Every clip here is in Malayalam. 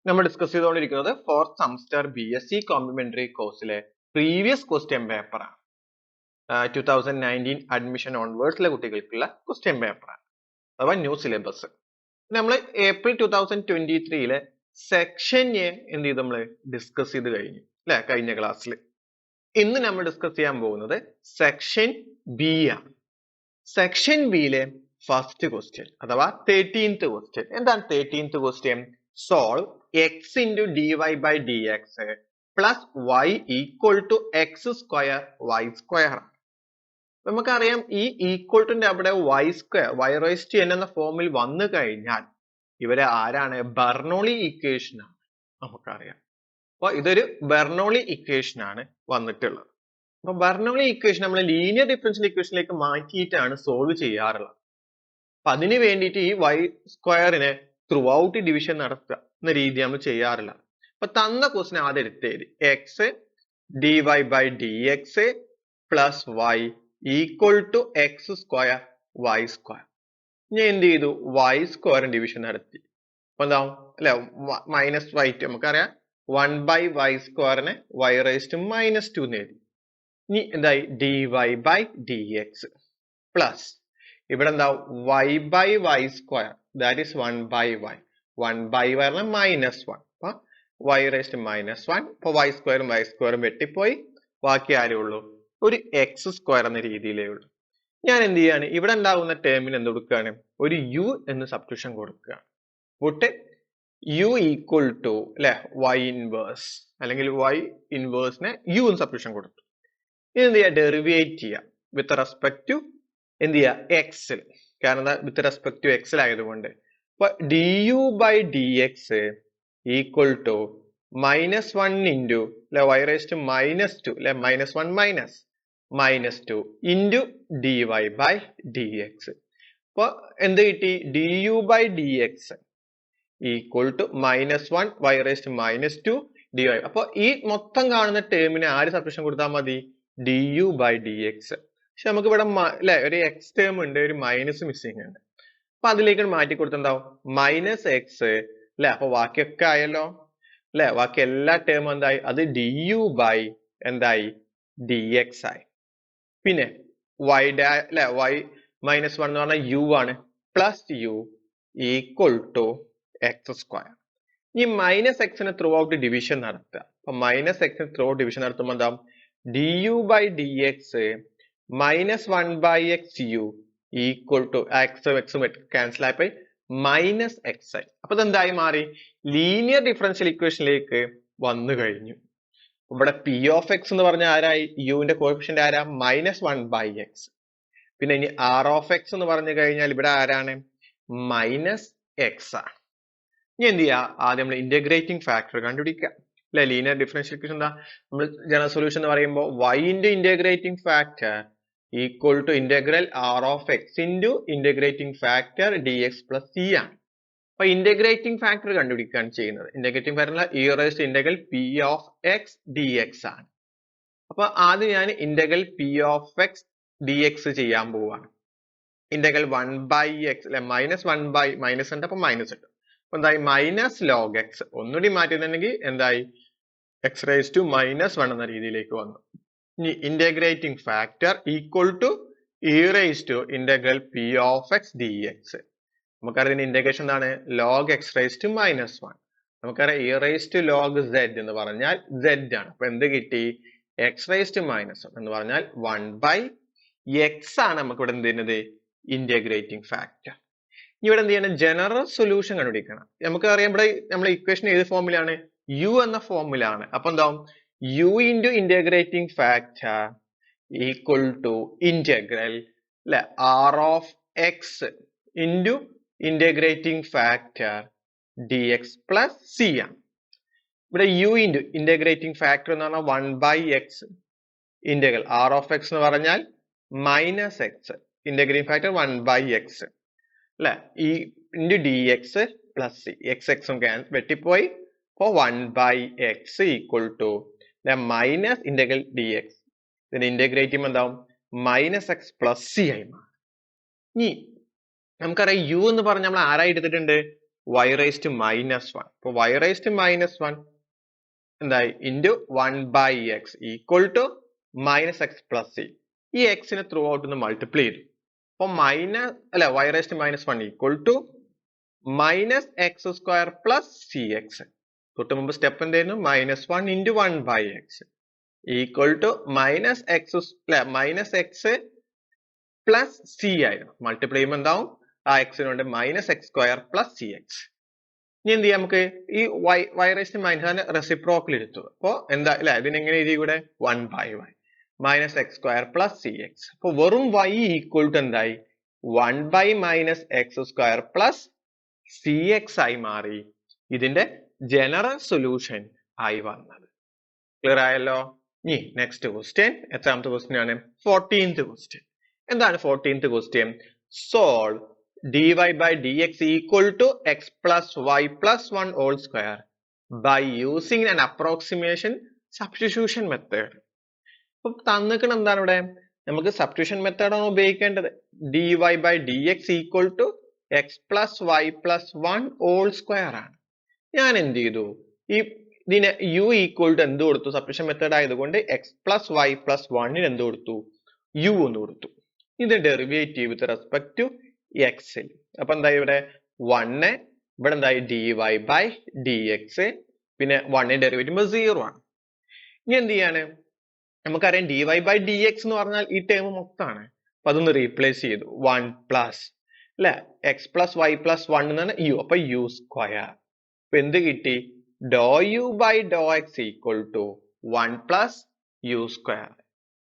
നമ്മൾ ഡിസ്കസ് ചെയ്തുകൊണ്ടിരിക്കുന്നത് ഫോർത്ത് സെമസ്റ്റർ BSc കോംപ്ലിമെന്ററി കോഴ്സിലെ പ്രീവിയസ് ക്വസ്റ്റ്യൻ പേപ്പർ ആണ്. 2019 അഡ്മിഷൻ ഓൺവേർഡ്സിലെ കുട്ടികൾക്കുള്ള ക്വസ്റ്റ്യൻ പേപ്പർ ആണ്, അഥവാ ന്യൂ സിലബസ്. നമ്മൾ ഏപ്രിൽ 2023 സെക്ഷൻ എ എന്ത് ചെയ്ത് നമ്മൾ ഡിസ്കസ് ചെയ്ത് കഴിഞ്ഞു അല്ലെ, കഴിഞ്ഞ ക്ലാസ്സിൽ. ഇന്ന് നമ്മൾ ഡിസ്കസ് ചെയ്യാൻ പോകുന്നത് സെക്ഷൻ ബി ആണ്. സെക്ഷൻ ബിയിലെ ഫസ്റ്റ് ക്വസ്റ്റ്യൻ അഥവാ 13th ക്വസ്റ്റ്യൻ. എന്താണ് 13th question? Solve x into dy by dx plus y equal to x square y square. നമുക്കറിയാം ഈ ഈക്വൽ ടുന്റെ അവിടെ y square y raised to n എന്ന ഫോമിൽ വന്നു കഴിഞ്ഞാൽ ഇവരെ ആരാണ്? ബെർണോളി ഇക്വേഷൻ ആണ് നമുക്കറിയാം. അപ്പൊ ഇതൊരു ബെർണോളി ഇക്വേഷൻ ആണ് വന്നിട്ടുള്ളത്. അപ്പൊ ബെർണോളി ഇക്വേഷൻ നമ്മൾ ലീനിയർ ഡിഫറൻഷ്യൽ ഇക്വേഷനിലേക്ക് മാറ്റിയിട്ടാണ് സോൾവ് ചെയ്യാറുള്ളത്. അപ്പൊ അതിന് വേണ്ടിയിട്ട് ഈ y സ്ക്വയറിനെ ത്രൂ ഔട്ട് ഡിവിഷൻ നടത്തുക എന്ന രീതി നമ്മൾ ചെയ്യാറില്ല. അപ്പൊ തന്ന ക്വസ്റ്റ്യൻ ആദ്യം എടുത്തേരി x dy by dx plus y equal to x square y square. ഇനി എന്ത് ചെയ്തു? y സ്ക്വയർ ഡിവിഷൻ നടത്തി. അപ്പൊ എന്താവും അല്ലെ, മൈനസ് y ടു നമുക്കറിയാം 1 by y സ്ക്വയറിനെ y raised to -2 എന്ന് എഴുതി. ഇനി എന്തായി? dy by dx പ്ലസ് ഇവിടെ എന്താവും y by y square, that is 1 by y. 1 by y പറഞ്ഞാൽ -1. അപ്പൊ y raised to -1. അപ്പൊ y സ്ക്വയറും വെട്ടിപ്പോയി. ബാക്കി ആരേ ഉള്ളൂ? ഒരു എക്സ് സ്ക്വയർ എന്ന രീതിയിലേ ഉള്ളൂ. ഞാൻ എന്ത് ചെയ്യാണ്? ഇവിടെ ഉണ്ടാകുന്ന ടേമിന് എന്ത് കൊടുക്കുകയാണ്? ഒരു u എന്ന് സബ്സ്റ്റിറ്റ്യൂഷൻ കൊടുക്കുകയാണ്. പുട്ട് u ഈക്വൽ ടു അല്ലെ y ഇൻവേഴ്സ്, അല്ലെങ്കിൽ y ഇൻവേഴ്സിനെ u എന്ന് സബ്സ്റ്റിറ്റ്യൂഷൻ കൊടുത്തു. ഇത് എന്ത് ചെയ്യുക? ഡെറിവേറ്റ് ചെയ്യുക വിത്ത് റെസ്പെക്ട് ടു എന്ത് ചെയ്യുക? എക്സിൽ. കാരണം വിത്ത് റെസ്പെക്ട് ടു എക്സിൽ ആയതുകൊണ്ട്. അപ്പൊ du by dx equal to -1 into അല്ലെ y raised to -2 അല്ലെ -1 -2 ഇൻറ്റു dy by dx. അപ്പൊ എന്ത് കിട്ടി? du by dx equal to -1 y raised to -2 dy. അപ്പൊ ഈ മൊത്തം കാണുന്ന ടേമിന് ആര് സബ്സ്റ്റിറ്റ്യൂഷൻ കൊടുത്താൽ മതി? du by dx. പക്ഷെ നമുക്ക് ഇവിടെ അല്ലെ ഒരു എക്സ് ടേം ഉണ്ട്, ഒരു മൈനസ് മിസ്സിംഗ് ഉണ്ട്. അപ്പൊ അതിലേക്ക് മാറ്റി കൊടുത്തിട്ടുണ്ടാവും -x അല്ലെ. അപ്പൊ ബാക്കിയൊക്കെ ആയല്ലോ അല്ലെ, ബാക്കി എല്ലാ ടേമും എന്തായി? അത് du by എന്തായി? dx ആയി. പിന്നെ y അല്ലെ y -1 എന്ന് പറഞ്ഞാൽ u ആണ്, plus u equal to x square. ഈ -x ന് ത്രൂ ഔട്ട് ഡിവിഷൻ നടത്തുക. അപ്പൊ -x ന് ത്രൂ ഔട്ട് ഡിവിഷൻ നടത്തുമ്പോൾ എന്താ? du by dx -1 by x u equal to എക്സും ക്യാൻസൽ ആയി -x ആയി. അപ്പൊ ഇതെന്തായി മാറി? ലീനിയർ ഡിഫറൻഷ്യൽ ഇക്വേഷനിലേക്ക് വന്നു കഴിഞ്ഞു. ഇവിടെ p of x എന്ന് പറഞ്ഞാൽ ആരായി? യുവിന്റെ കോഎഫിഷ്യന്റ് ആരാ? -1 by x. പിന്നെ ഇനി r of x എന്ന് പറഞ്ഞു കഴിഞ്ഞാൽ ഇവിടെ ആരാണ്? -x ആണ്. ഇനി എന്ത് ചെയ്യാ? ആദ്യം നമ്മൾ ഇന്റഗ്രേറ്റിംഗ് ഫാക്ടർ കണ്ടുപിടിക്കുക അല്ലെ. ലീനിയർ ഡിഫറൻഷ്യൽ ഇക്വേഷൻ എന്താ? നമ്മൾ ജനറൽ സൊല്യൂഷൻ എന്ന് പറയുമ്പോൾ y into integrating factor equal to integral r of x into integrating factor dx plus c ആണ്. അപ്പൊ ഇന്റഗ്രേറ്റിംഗ് ഫാക്ടർ കണ്ടുപിടിക്കുകയാണ് ചെയ്യുന്നത്. Integrating factor e raised to integral p of x dx ആണ്. അപ്പൊ ആദ്യം ഞാൻ integral p of x dx ചെയ്യാൻ പോവാണ്. ഇന്റഗ്രൽ 1 by x അല്ലെ, -1 by മൈനസ് ഉണ്ട്, അപ്പൊ മൈനസ് ഉണ്ട്. അപ്പൊ എന്തായി? Minus log X. ഒന്നുകൂടി മാറ്റുന്നുണ്ടെങ്കിൽ എന്തായി? x raised to -1 എന്ന രീതിയിലേക്ക് വന്നു. ഇനി integrating factor equal to e raised to integral p of x dx. നമുക്കറിയാം ഇന്റഗ്രേഷൻ എന്താണ്? log x raised to -1. നമുക്കറിയാം e raised to log z എന്ന് പറഞ്ഞാൽ z ആണ്. അപ്പൊ എന്ത് കിട്ടി? x raised to -1 എന്ന് പറഞ്ഞാൽ 1 by x ആണ് നമുക്ക് ഇവിടെ എന്ത് ചെയ്യുന്നത്? Integrating factor. ഇവിടെ എന്ത് ചെയ്യണം? ജനറൽ സൊല്യൂഷൻ കണ്ടുപിടിക്കണം. നമുക്കറിയാം ഇവിടെ നമ്മുടെ ഇക്വേഷൻ ഏത് ഫോമിലാണ്? u എന്ന ഫോമിലാണ്. അപ്പൊ എന്താവും? u into integrating factor equal to integral അല്ലെ r of x into integrating factor dx plus c ആണ്. ഇവിടെ u ഇൻറ്റു ഇന്റഗ്രേറ്റിംഗ് ഫാക്ടർ എന്ന് പറഞ്ഞാൽ 1 by x integral r of x എന്ന് പറഞ്ഞാൽ -x integrating factor 1 by x അല്ലെ, ഈ into dx plus c. x ഉം വെട്ടിപ്പോയി. അപ്പൊ 1 by x equal to minus integral dx. ഇതിന് ഇന്റഗ്രേറ്റ് ചെയ്യുമ്പോൾ എന്താവും? -x പ്ലസ് c ആയി മാറും. ഇനി നമുക്കറിയാം u എന്ന് പറഞ്ഞാൽ നമ്മൾ ആരായി എടുത്തിട്ടുണ്ട്? y raised to minus 1. അപ്പൊ y raised to minus 1 എന്തായി into 1 by x equal to minus x plus c. ഈ x നെ ത്രൂ ഔട്ട് ഒന്ന് മൾട്ടിപ്ലൈ ചെയ്തു. അപ്പൊ y raised to minus 1 equal to minus x square plus cx. തൊട്ട് മുമ്പ് സ്റ്റെപ്പ് എന്തായിരുന്നു? minus 1 into 1 by x equal to minus x plus c ആയിരുന്നു. മൾട്ടിപ്ലൈ ചെയ്യുമ്പോൾ എന്താവും? ആ x നുണ്ട് minus x square plus cx. ഇനി എന്ത് ചെയ്യാം? നമുക്ക് ഈ y raised to minus അതിനെ റെസിപ്രോക്കൽ എടുത്തു. അപ്പൊ എന്താ അല്ലെ ഇതിനെങ്ങനെ എഴുതി കൂടെ? 1 by y minus x square plus cx. അപ്പൊ വെറും y equal to എന്തായി? 1 by minus x square plus cx ആയി മാറി. ഇതിന്റെ ജനറൽ സൊല്യൂഷൻ ആയി വന്നത്. ക്ലിയർ ആയല്ലോ? ഇനി നെക്സ്റ്റ് ക്വസ്റ്റ്യൻ എത്രാമത്തെ ക്വസ്റ്റ്യൻ ആണ്? 14th question. എന്താണ് 14th question? Solve dy by dx equal to x plus y plus 1 whole square by using an approximation substitution method. അപ്പൊ തന്നിക്കണ എന്താണ് ഇവിടെ? നമുക്ക് സബ്സ്റ്റിറ്റ്യൂഷൻ മെത്തേഡ് ആണ് ഉപയോഗിക്കേണ്ടത്. dy by dx equal to x plus y plus 1 whole square ആണ്. ഞാൻ എന്ത് ചെയ്തു? ഇതിനെ u equal to എന്ത് കൊടുത്തു? സബ്സ്റ്റിറ്റ്യൂഷൻ മെത്തേഡ് ആയതുകൊണ്ട് x plus y plus 1 എന്ത് കൊടുത്തു? u എന്ന് കൊടുത്തു. ഇത് derivative with respect to x ൽ. അപ്പൊ എന്തായി ഇവിടെ? 1 ഇവിടെ എന്തായി? dy by dx പിന്നെ 1 ഡെറിവേറ്റീവ് 0 ആണ്. ഇനി എന്ത് ചെയ്യാണ്? നമുക്കറിയാം dy by dx എന്ന് പറഞ്ഞാൽ ഈ ടേം മൊത്തമാണ്. അപ്പൊ അതൊന്ന് റീപ്ലേസ് ചെയ്തു. 1 പ്ലസ് അല്ലെ x plus y plus 1 എന്നാണ് u. അപ്പൊ u സ്ക്വയർ. അപ്പൊ എന്ത് കിട്ടി? dou u by dou x equal to 1 plus u square.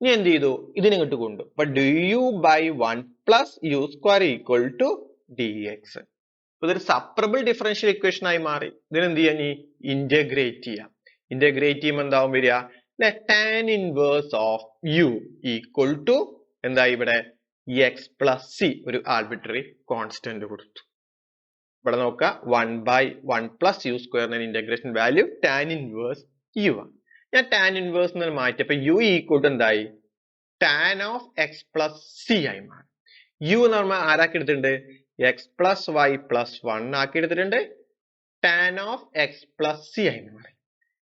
ഇനി എന്ത് ചെയ്തു? ഇതിനെ ഇങ്ങോട്ട് കൊണ്ടു. അപ്പൊ du by 1 plus u square equal to dx. ഇതൊരു സെപ്പറബിൾ ഡിഫറൻഷ്യൽ ഇക്വേഷൻ ആയി മാറി. ഇതിനെന്ത് ചെയ്യാൻ? ഇന്റഗ്രേറ്റ് ചെയ്യാം. ഇന്റഗ്രേറ്റ് ചെയ്യുമ്പോൾ എന്താവും വരിക? tan inverse of u equal to എന്തായി ഇവിടെ? x plus c ഒരു ആർബിട്രറി കോൺസ്റ്റന്റ് കൊടുത്തു. ഇവിടെ നോക്കുക 1 by 1 plus u square integration value tan inverse u ആണ്. ഞാൻ tan inverse എന്ന് മാറ്റിയപ്പോ u equal to എന്തായി? tan of x plus c ആയി മാറി. u എന്ന് പറഞ്ഞാൽ ആരാക്കി എടുത്തിട്ടുണ്ട്? x plus y plus 1 ആക്കി എടുത്തിട്ടുണ്ട്. tan of x plus c ആയി മാറി.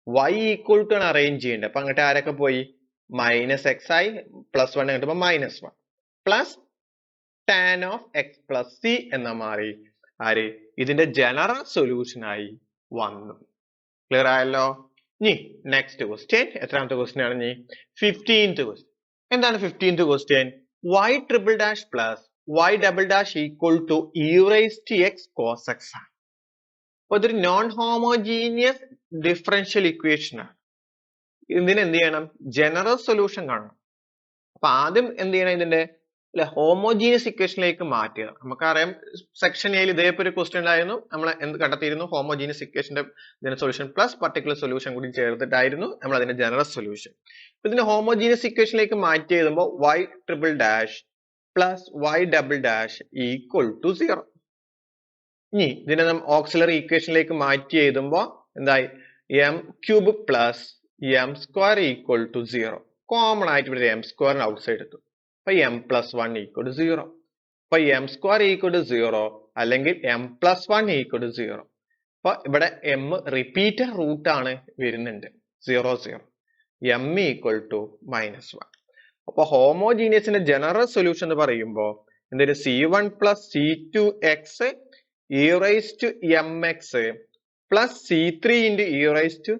y equal to ആണ് അറേഞ്ച് ചെയ്യേണ്ടത്. അപ്പൊ അങ്ങോട്ട് ആരൊക്കെ പോയി? മൈനസ് x ആയി പ്ലസ് 1 കിട്ടുമ്പോ minus 1 plus tan of x plus c എന്ന മാറി. ആര്? ഇതിന്റെ ജനറൽ സൊല്യൂഷൻ ആയി വന്നു. ക്ലിയർ ആയല്ലോ? ഇനി നെക്സ്റ്റ് ക്വസ്റ്റ്യൻ എത്രാമത്തെ ക്വസ്റ്റ്യൻ ആണ്? ഇനി 15th ക്വസ്റ്റ്യൻ. എന്താണ് 15th question? y triple dash plus y double dash equal to e raised to x cos x ആണ്. അപ്പൊ ഇതൊരു നോൺ ഹോമോജീനിയസ് ഡിഫറൻഷ്യൽ ഇക്വേഷൻ ആണ്. ഇതിന് എന്ത് ചെയ്യണം? ജനറൽ സൊല്യൂഷൻ കാണണം. അപ്പൊ ആദ്യം എന്ത് ചെയ്യണം? ഇതിന്റെ ഹോമോജീനിയസ് ഇക്വേഷനിലേക്ക് മാറ്റുക. നമുക്കറിയാം സെക്ഷൻ എയിൽ ഇതേപോലെ ഒരു ക്വസ്റ്റ്യൻ ഉണ്ടായിരുന്നു. നമ്മൾ എന്ത് കണ്ടെത്തിയിരുന്നു? ഹോമോജീനിയസ് ഇക്വേഷന്റെ സൊല്യൂഷൻ പ്ലസ് പർട്ടിക്കുലർ സൊല്യൂഷൻ കൂടി ചേർത്തിട്ടായിരുന്നു നമ്മൾ അതിന്റെ ജനറൽ സൊല്യൂഷൻ. ഇതിന്റെ ഹോമോജീനിയസ് ഇക്വേഷനിലേക്ക് മാറ്റി എഴുതുമ്പോൾ y triple dash plus y double dash equal to 0. ഇനി ഇതിനെ നാം ഓക്സിലറി ഇക്വേഷനിലേക്ക് മാറ്റി എഴുതുമ്പോൾ എന്തായി? m cube plus m square equal to 0. Common ആയിട്ട് ഇവിടെ m സ്ക്വയറിന് ഔട്ട് സൈഡ് എടുത്തു. അപ്പൊ m plus 1 equal to 0. അപ്പൊ m square equal to 0 അല്ലെങ്കിൽ m plus 1 equal to 0. അപ്പൊ ഇവിടെ m റിപ്പീറ്റർ റൂട്ട് ആണ് വരുന്നുണ്ട്. 0 0 m equal to -1. അപ്പൊ ഹോമോജീനിയസിന്റെ ജനറൽ സൊല്യൂഷൻ എന്ന് പറയുമ്പോൾ എന്തൊരു c1 plus c2x e raised to mx plus c3 into e raised to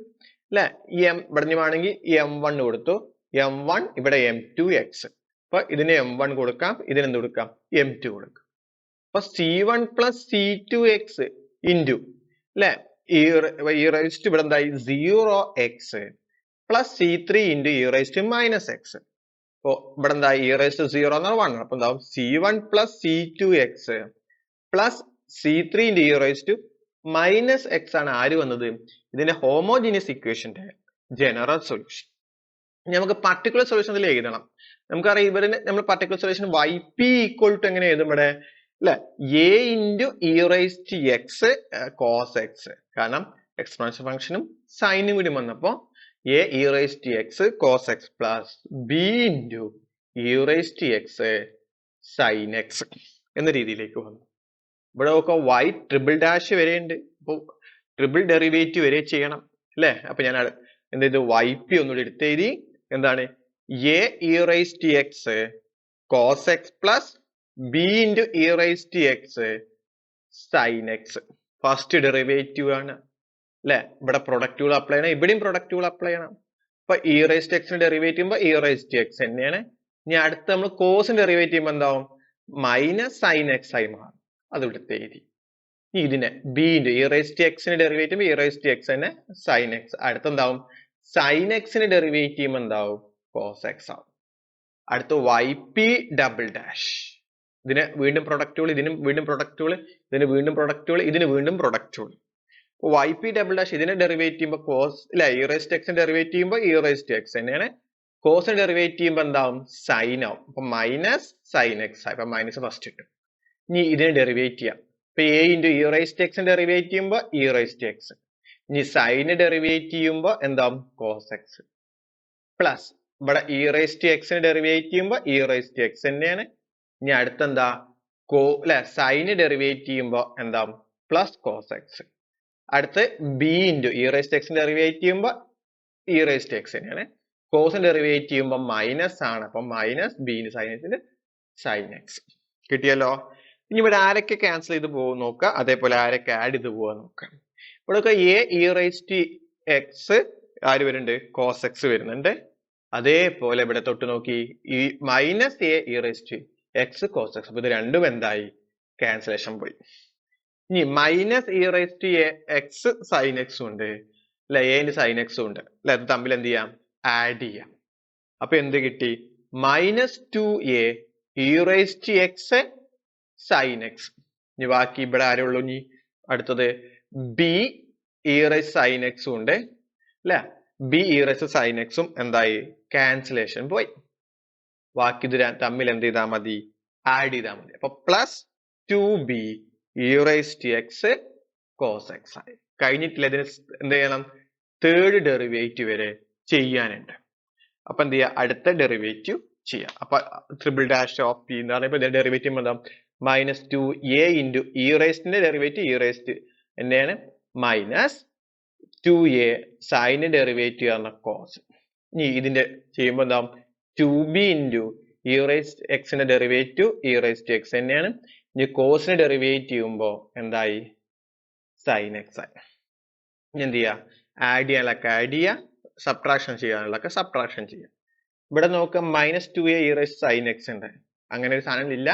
അല്ലെ m ഇവിടെ വേണമെങ്കിൽ m1 കൊടുത്തു. m1 ഇവിടെ m2x. അപ്പൊ ഇതിന് m1 കൊടുക്കാം, ഇതിന് എന്ത് കൊടുക്കാം? m2 കൊടുക്കാം. അപ്പൊ c1 plus c2x into അല്ലെ e raised to ഇവിടെ എന്തായി? 0x plus c3 into e raised to minus x. അപ്പൊ ഇവിടെ എന്തായി? e raised to 0 എന്നാൽ 1. അപ്പൊ എന്താവും? c1 plus c2x plus c3 into e raised to minus x ആണ് ആര് വന്നത്? ഇതിന്റെ ഹോമോജീനിയസ് ഇക്വേഷന്റെ ജനറൽ സൊല്യൂഷൻ. നമുക്ക് പർട്ടിക്കുലർ സൊല്യൂഷൻ ഇതിൽ എഴുതണം. നമുക്കറിയാം ഇവരിന് നമ്മൾ particular solution yp equal to എങ്ങനെ എഴുതും ഇവിടെ? അല്ലെ a into e raised to x cos x. കാരണം എക്സ്പോണൻഷ്യൽ ഫംഗ്ഷനും സൈനും കൂടി വന്നപ്പോ a e raised to x cos x plus b into e raised to x sin x എന്ന രീതിയിലേക്ക് വന്നു. ഇവിടെ നോക്കാം y ട്രിപ്പിൾ ഡാഷ് വരെ ഉണ്ട്. അപ്പൊ ട്രിപ്പിൾ ഡെറിവേറ്റീവ് വരെ ചെയ്യണം അല്ലെ. അപ്പൊ ഞാൻ എന്ത് ചെയ്തു, yp ഒന്നുകൂടി എടുത്തെഴുതി. എന്താണ് a e raised to x cos x plus b into e raised to x sin x. First derivative ആണ് അല്ലെ. ഇവിടെ പ്രൊഡക്റ്റുകൾ അപ്ലൈ ചെയ്യണം, ഇവിടെയും പ്രൊഡക്റ്റുകൾ അപ്ലൈ ചെയ്യണം. അപ്പൊ e raised to x ന് ഡെറിവേറ്റ് ചെയ്യുമ്പോൾ e raised to x തന്നെയാണ്. ഇനി അടുത്ത് നമ്മൾ കോസിന് ഡെറിവേറ്റ് ചെയ്യുമ്പോൾ എന്താവും, മൈനസ് സൈൻ എക്സ് ആയി മാറും. അത് ഇവിടുത്തെ എഴുതി. ഇതിനെ b into e raised to x ന് ഡെറിവേറ്റ് ചെയ്യുമ്പോൾ e raised to x തന്നെ സൈൻ എക്സ്. അടുത്ത് എന്താവും, സൈൻ എക്സിന് ഡെറിവേറ്റ് ചെയ്യുമ്പോൾ എന്താവും, കോസ് എക്സ് ആവും. അടുത്ത് yp ഡബിൾ ഡാഷ്. ഇതിന് വീണ്ടും പ്രൊഡക്റ്റുകൾ, ഇതിനും വീണ്ടും പ്രൊഡക്റ്റുകൾ, ഇതിന് വീണ്ടും പ്രൊഡക്റ്റുകൾ, ഇതിന് വീണ്ടും പ്രൊഡക്റ്റുകൾ. yp ഡബിൾ ഡാഷ് ഇതിനെ ഡെറിവേറ്റ് ചെയ്യുമ്പോൾ കോസ് അല്ലെ, e raised to x ന് ഡെറിവേറ്റ് ചെയ്യുമ്പോൾ e raised to x തന്നെയാണ്. കോസിന് ഡെറിവേറ്റ് ചെയ്യുമ്പോൾ എന്താവും, സൈൻ ആവും. അപ്പൊ മൈനസ് സൈൻ എക്സ് ആയി. അപ്പൊ മൈനസ് ഫസ്റ്റ് ഇട്ടു. ഇനി ഇതിനെ ഡെറിവേറ്റ് ചെയ്യാം. ഇപ്പൊ a into e raised to x ന് ഡെറിവേറ്റ് ചെയ്യുമ്പോൾ e raised to x. ഇനി സൈന് ഡെറിവേറ്റ് ചെയ്യുമ്പോൾ എന്താവും, കോസ് എക്സ് പ്ലസ് ഇവിടെ e raised to x ന് ഡെറിവേറ്റ് ചെയ്യുമ്പോൾ e raised to x തന്നെയാണ്. ഇനി അടുത്തെന്താ, അല്ലെ സൈന് ഡെറിവേറ്റ് ചെയ്യുമ്പോൾ എന്താവും, പ്ലസ് കോസ് എക്സ്. അടുത്ത് b into e raised to x ന് ഡെറിവേറ്റ് ചെയ്യുമ്പോൾ e raised to x തന്നെയാണ്. കോസിന് ഡെറിവേറ്റ് ചെയ്യുമ്പോൾ മൈനസ് ആണ്. അപ്പൊ മൈനസ് b ഇൻറ്റു സൈൻ എക്സിന്റെ സൈൻ എക്സ്. കിട്ടിയല്ലോ. ഇനി ഇവിടെ ആരൊക്കെ ക്യാൻസൽ ചെയ്ത് പോകും നോക്കുക, അതേപോലെ ആരൊക്കെ ആഡ് ചെയ്ത് പോവാ നോക്കാം. ഇവിടെ a e raised to x ആര് വരുന്നുണ്ട്, കോസ് എക്സ് വരുന്നുണ്ട്. അതേപോലെ ഇവിടെ തൊട്ട് നോക്കി ഈ minus a e raised to x cos x. അപ്പൊ ഇത് രണ്ടും എന്തായി, ക്യാൻസലേഷൻ പോയി. ഇനി minus e raised to x sine എക്സും ഉണ്ട് അല്ലെ, a ന്റെ സൈൻ എക്സും ഉണ്ട് അല്ലെ. അത് തമ്മിൽ എന്ത് ചെയ്യാം, ആഡ് ചെയ്യാം. അപ്പൊ എന്ത് കിട്ടി, minus 2a e raised to x sine x. ഇനി ബാക്കി ഇവിടെ ആരുള്ളൂ, ഇനി അടുത്തത് b e raised സൈൻ എക്സും ഉണ്ട് അല്ലെ. b e raised സൈൻ എക്സും എന്തായി, ക്യാൻസലേഷൻ പോയി. ബാക്കി ഇത് തമ്മിൽ എന്ത് ചെയ്താൽ മതി, ആഡ് ചെയ്താൽ മതി. അപ്പൊ plus 2b e raised to x cos x ആയി. കഴിഞ്ഞിട്ടില്ല, ഇതിന് എന്ത് ചെയ്യണം, തേർഡ് ഡെറിവേറ്റീവ് വരെ ചെയ്യാനുണ്ട്. അപ്പൊ എന്ത് ചെയ്യാ, അടുത്ത ഡെറിവേറ്റീവ് ചെയ്യാം. അപ്പൊ ട്രിപ്പിൾ ഡാഷ് ഓഫ് പി എന്ന് പറയുമ്പോൾ ഡെറിവേറ്റീവ് എന്താ, minus 2a into e raised ന്റെ ഡെറിവേറ്റീവ് e raised തന്നെയാണ്, മൈനസ് 2a സൈന് ഡെറിവേറ്റീവ് ആണ് കോസ്. ഇനി ഇതിന്റെ ചെയ്യുമ്പോൾ എന്താ, 2b into e raised x ന്റെ ഡെറിവേറ്റീവ് e raised x തന്നെയാണ്. ഇനി കോസിന് ഡെറിവേറ്റ് ചെയ്യുമ്പോൾ എന്തായി, സൈൻ എക്സ് ആയി. ഇനി എന്ത് ചെയ്യാ, ആഡ് ചെയ്യാനുള്ളതൊക്കെ ആഡ് ചെയ്യുക, സബ്ട്രാക്ഷൻ ചെയ്യാനുള്ളതൊക്കെ സബ്ട്രാക്ഷൻ ചെയ്യുക. ഇവിടെ നോക്കാം minus 2a e raised sine x ഉണ്ട്, അങ്ങനെ ഒരു സാധനം ഇല്ല.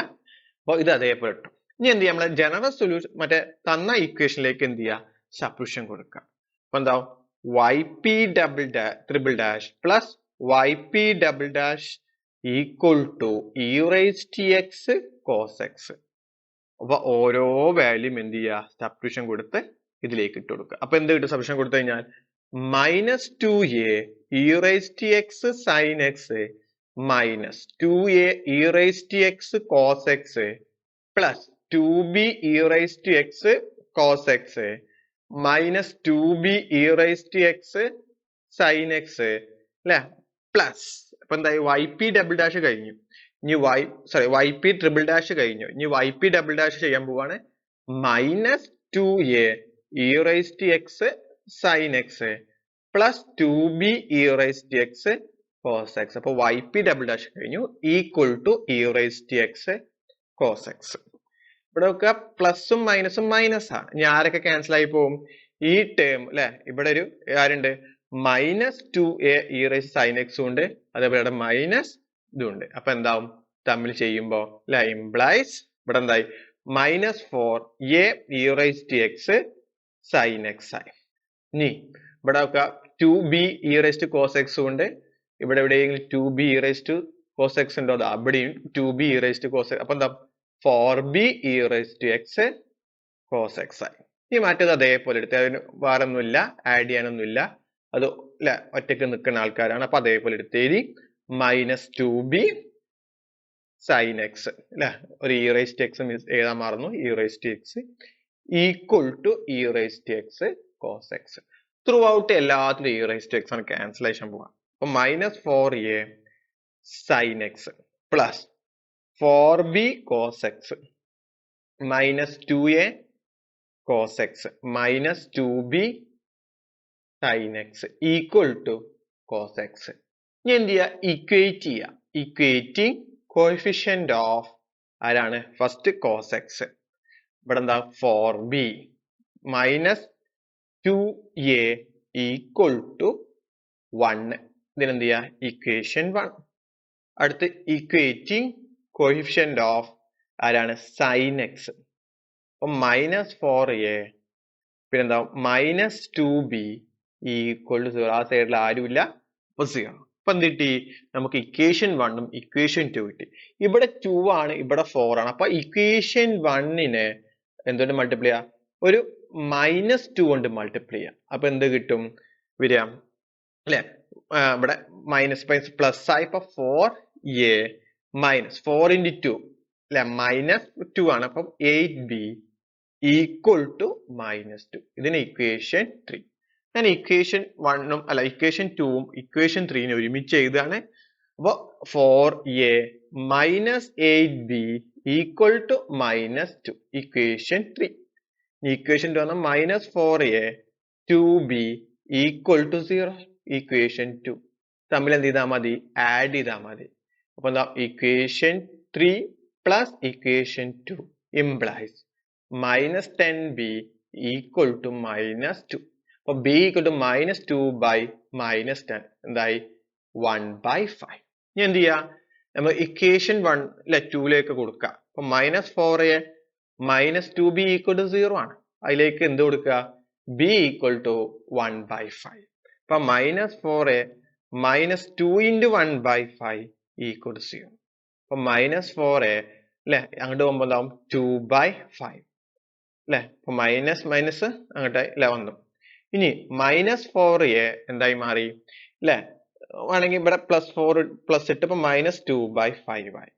അപ്പൊ ഇത് അതേപോലെ ഇട്ടു. ഇനി എന്ത് ചെയ്യാം, നമ്മളെ ജനറൽ സൊല്യൂഷൻ മറ്റേ തന്ന ഇക്വേഷനിലേക്ക് എന്ത് ചെയ്യുക, സബ്സ്റ്റിറ്റ്യൂഷൻ കൊടുക്കുക. അപ്പൊ എന്താവും, yp double dash triple dash plus yp double dash equal to e raised to x cos x. അപ്പൊ ഓരോ വാല്യൂം എന്ത് ചെയ്യുക, സബ്സ്റ്റിറ്റ്യൂഷൻ കൊടുത്ത് ഇതിലേക്ക് ഇട്ട് കൊടുക്കുക. അപ്പൊ എന്ത് കിട്ടും, സബ്സ്റ്റിറ്റ്യൂഷൻ കൊടുത്തു കഴിഞ്ഞാൽ minus 2a e raised to x sin x minus 2a e raised to x cos x plus 2b e raised to x cos x minus 2b e raised to x sin x അല്ലെ, പ്ലസ് അപ്പൊ എന്തായി, yp ഡബിൾ ഡാഷ് കഴിഞ്ഞു. ഇനി yp ട്രിപ്പിൾ ഡാഷ് കഴിഞ്ഞു. ഇനി yp ഡബിൾ ഡാഷ് ചെയ്യാൻ പോവാണ്, minus 2a e raised to x sin x plus 2b e raised to x cos x. അപ്പൊ yp ഡബിൾ ഡാഷ് കഴിഞ്ഞു, equal to e raised to x cos x. ഇവിടെ ഒക്കെ പ്ലസും മൈനസും മൈനസ് ആണ്. ഇനി ആരൊക്കെ ക്യാൻസൽ ആയി പോകും, ഈ ടേം അല്ലെ. ഇവിടെ ഒരു ആരുണ്ട്, minus 2a e raised sin x ഉണ്ട്, അതേപോലെ ഇവിടെ മൈനസ് ഇതുണ്ട്. അപ്പൊ എന്താവും, തമ്മിൽ ചെയ്യുമ്പോ അല്ലെ, ഇംപ്ലൈസ് ഇവിടെ എന്തായി, minus 4a e raised to x sin x ആയി. ഇനി ഇവിടെ ഒക്കെ 2b e raised to cos x ഉണ്ട്, ഇവിടെ എവിടെയെങ്കിലും 2b e raised to cos x ഉണ്ടോ, അത് അവിടെയും 2b e raised to cos x. അപ്പൊ എന്താ, 4b e raised to x cos x ആയി. ഈ മറ്റേത് അതേപോലെ എടുത്ത്, അതിന് വേറെ ഒന്നുമില്ല, ആഡ് ചെയ്യാനൊന്നുമില്ല, അത് അല്ലെ ഒറ്റക്ക് നിൽക്കുന്ന ആൾക്കാരാണ്. അപ്പൊ അതേപോലെ എടുത്ത് എഴുതി, മൈനസ് 2b sin x അല്ലെ, ഒരു e raised to x എഴുതാൻ മറന്നു, e raised to x equal to e raised to x cos x. Throughout എല്ലാത്തിലും e raised to x ആണ് ക്യാൻസലേഷൻ പോവാം. അപ്പൊ minus 4a sin x plus 4b cos x minus 2a cos x minus 2b sin x equal to cos x. ഇനി എന്ത് ചെയ്യുക? ഇക്വേറ്റ് ചെയ്യുക. ഇക്വേറ്റിംഗ് കോഎഫിഷ്യന്റ് ഓഫ് ആരാണ്? First cos x. ഇവിടെ എന്താ? 4b minus 2a equal to 1. ഇതിനെന്ത് ചെയ്യുക? ഇക്വേഷൻ 1. അടുത്ത് ഇക്വേറ്റിംഗ് കോഎഫിഷ്യന്റ് ഓഫ് ആരാണ്? sin x. അപ്പം minus 4a പിന്നെന്താ? minus 2b equal to 0. ആ സൈഡിൽ ആരുമില്ല, അപ്പൊ 0. അപ്പൊ എന്ത് കിട്ടി? നമുക്ക് ഇക്വേഷൻ 1ഉം ഇക്വേഷൻ 2 കിട്ടി. ഇവിടെ 2 ആണ്, ഇവിടെ 4 ആണ്. അപ്പൊ ഇക്വേഷൻ 1നെ എന്തുകൊണ്ട് മൾട്ടിപ്ലൈ ചെയ്യാം? ഒരു -2 കൊണ്ട് മൾട്ടിപ്ലൈ ചെയ്യാം. അപ്പൊ എന്ത് കിട്ടും? വരിക അല്ലെ? ഇവിടെ മൈനസ് പ്ലസ് ആയി. ഇപ്പൊ 4a മൈനസ് 4 into 2 അല്ലെ? -2 ആണ്. അപ്പം 8b equal to -2. ഇതിന് ഇക്വേഷൻ 3. ഞാൻ ഇക്വേഷൻ 1ഉം അല്ല ഇക്വേഷൻ 2ഉം ഇക്വേഷൻ 3നെ ഒരുമിച്ച് എഴുതുകയാണ്. അപ്പൊ 4a minus 8b equal to -2. Equation 3. Equation 2 പറഞ്ഞാൽ minus 4a 2b equal to 0. Equation 2 തമ്മിൽ എന്ത് ചെയ്താൽ മതി? ആഡ് ചെയ്താൽ മതി. അപ്പൊ എന്താ? Equation 3 plus equation 2 implies minus 10b equal to -2. അപ്പൊ b equal to -2 by -10 എന്തായി? 1/5. ഇനി എന്ത് ചെയ്യാ? നമ്മൾ ഇക്വേഷൻ 1 അല്ലെ 2ലേക്ക് കൊടുക്കുക. അപ്പൊ -4a -2b equal to 0 ആണ്. അതിലേക്ക് എന്ത് കൊടുക്കുക? b equal to 1/5. അപ്പൊ -4a -2 into 1/5 equal to 0. അപ്പൊ -4a അല്ലെ അങ്ങോട്ട് പോകുമ്പോൾ എന്താവും? 2/5 അല്ലെ? അപ്പൊ മൈനസ് അങ്ങോട്ടായി അല്ലെ വന്നു. ഇനി -4a എന്തായി മാറി അല്ലെ? വേണമെങ്കിൽ ഇവിടെ +4 പ്ലസ് ഇട്ട് ഇപ്പൊ -2/5 ആയി.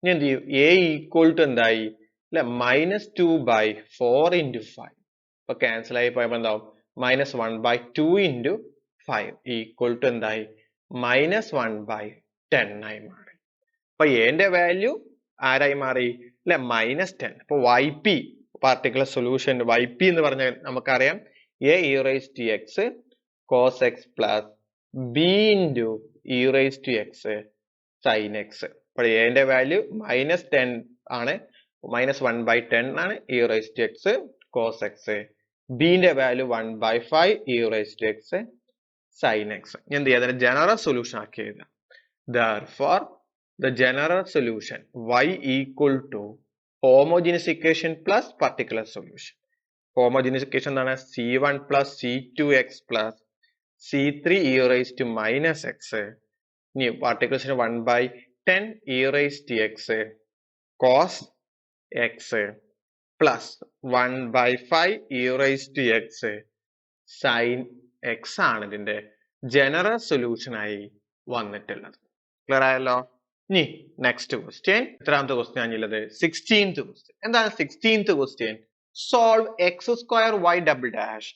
ഇനി എന്ത് ചെയ്യും? a ഈക്വൽ ടു എന്തായി അല്ലെ? -2/4 into 5. അപ്പൊ ക്യാൻസൽ ആയി പോയപ്പോ എന്താവും? -1/2 into 5 ഈക്വൽ ടു എന്തായി? -1/10 ആയി മാറി. അപ്പൊ എന്റെ വാല്യൂ ആരായി മാറി അല്ലെ? -10. അപ്പൊ yp particular solution yp എന്ന് പറഞ്ഞാൽ നമുക്കറിയാം a e raised to x cos x plus b into e raised to x sin x. അപ്പോൾ a ന്റെ വാല്യൂ -10 ആണ്, -1/10 ആണ് e raised to x cos x. b ന്റെ value 1/5 e raised to x sin x. എന്ത് ചെയ്യാം? അതിനെ ജനറൽ സൊല്യൂഷൻ ആക്കി എഴുതാം. Therefore the general solution y equal to homogeneous equation plus particular solution. Homogeneous equation എന്താണ്? c1 plus c2x plus c3 e raised to -x. ഇനി particular solution 1/10 e raised to x cos x plus 1/5 e raised to x sin x ആണ് ഇതിന്റെ ജനറൽ സൊല്യൂഷൻ ആയി വന്നിട്ടുള്ളത്. ക്ലിയർ ആയല്ലോ? ഇനി നെക്സ്റ്റ് ക്വസ്റ്റ്യൻ. എത്രാമത്തെ ക്വസ്റ്റ്യൻ ആണുള്ളത്? 16th question. എന്താണ് 16th question? Solve x² y double dash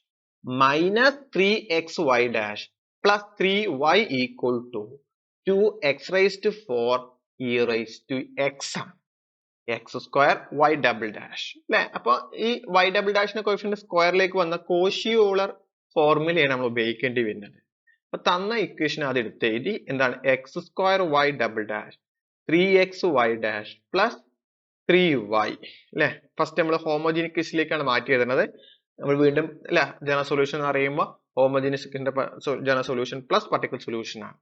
minus 3xy dash plus 3y equal to 2x raised to 4 e raised to x ആണ്. x² y ഡബിൾ ഡാഷ് അല്ലെ? അപ്പൊ ഈ y ഡബിൾ ഡാഷിന്റെ കോഎഫിഷ്യന്റ് സ്ക്വയറിലേക്ക് വന്ന കോഷി ഓളർ ഫോർമുലയാണ് നമ്മൾ ഉപയോഗിക്കേണ്ടി വരുന്നത്. അപ്പൊ തന്ന ഇക്വേഷൻ അത് എടുത്ത് എഴുതി. എന്താണ്? x² y double dash 3xy dash plus 3y അല്ലെ? ഫസ്റ്റ് നമ്മൾ ഹോമോജീനിയസ് ഇക്വേഷനിലേക്കാണ് മാറ്റി എഴുതുന്നത്. നമ്മൾ വീണ്ടും അല്ലെ ജനറൽ സൊല്യൂഷൻ എന്ന് പറയുമ്പോൾ homogeneous general solution plus particular solution ആണ്.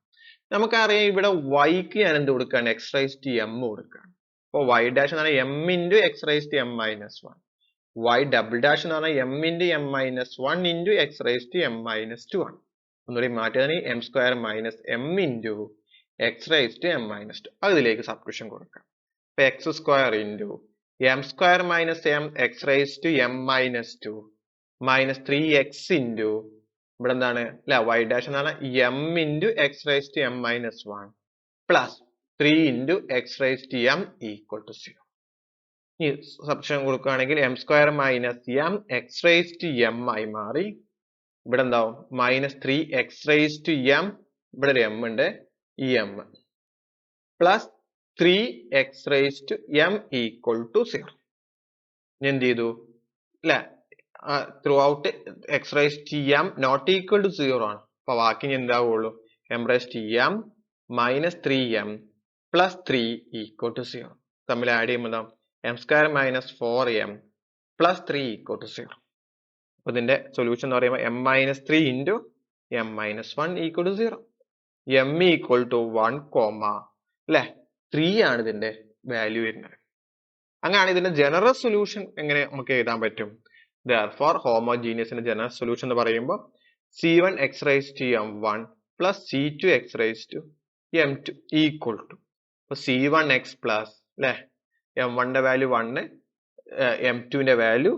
നമുക്കറിയാം ഇവിടെ yക്ക് ഞാൻ എന്ത് കൊടുക്കുകയാണ്? x raised to m കൊടുക്കുകയാണ്. അപ്പൊ y ഡാഷ് എന്ന് പറഞ്ഞാൽ m into x raised to m minus 1. y double dash എന്ന് പറഞ്ഞാൽ m into m minus 1 into x raised to m minus 2 ആണ്. ഒന്നുകൂടി മാറ്റിയതാണ് m² minus m into x raised to m minus 2. അതിലേക്ക് സബ്സ്റ്റിറ്റ്യൂഷൻ കൊടുക്കാം. അപ്പൊ x² into m² minus m x raised to m minus 2 minus 3x into ഇവിടെ എന്താണ് അല്ലെ? y ഡാഷ് എന്ന് പറഞ്ഞാൽ m into x raised to m minus 1 plus 3 into x raised to m equal to 0. ഈ സബ്സ്റ്റിറ്റ്യൂഷൻ കൊടുക്കുകയാണെങ്കിൽ m² minus m x raised to m ആയി മാറി. ഇവിടെ എന്താവും? -3x raised to m, ഇവിടെ ഒരു m ഉണ്ട്, ഈ m plus 3x raised to m equal to 0. ഞാൻ എന്ത് ചെയ്തു അല്ലെ throughout x raise to m not equal to 0 ആണ്. അപ്പൊ ബാക്കി ഇനി എന്താവുള്ളൂ m raise to m minus 3m plus 3 equal to 0. തമ്മിൽ ആഡ് ചെയ്യുമ്പോൾ എന്താ m square minus 4m plus 3 equal to 0. അപ്പൊ ഇതിന്റെ സൊല്യൂഷൻ എന്ന് പറയുമ്പോൾ m minus 3 into m minus 1 equal to 0. M equal to 1 comma അല്ലെ 3 ആണ് ഇതിന്റെ വാല്യൂ വരുന്നത്. അങ്ങനെയാണ് ഇതിന്റെ ജനറൽ സൊല്യൂഷൻ എങ്ങനെ നമുക്ക് എഴുതാൻ പറ്റും? Therefore, homogeneous in general solution എന്ന് പറയുമ്പോൾ c1 x raised to m1 plus c2 x raised to m2 equal to c1 x plus അല്ലെ m1 ന്റെ വാല്യൂ 1 m2 ന്റെ വാല്യൂ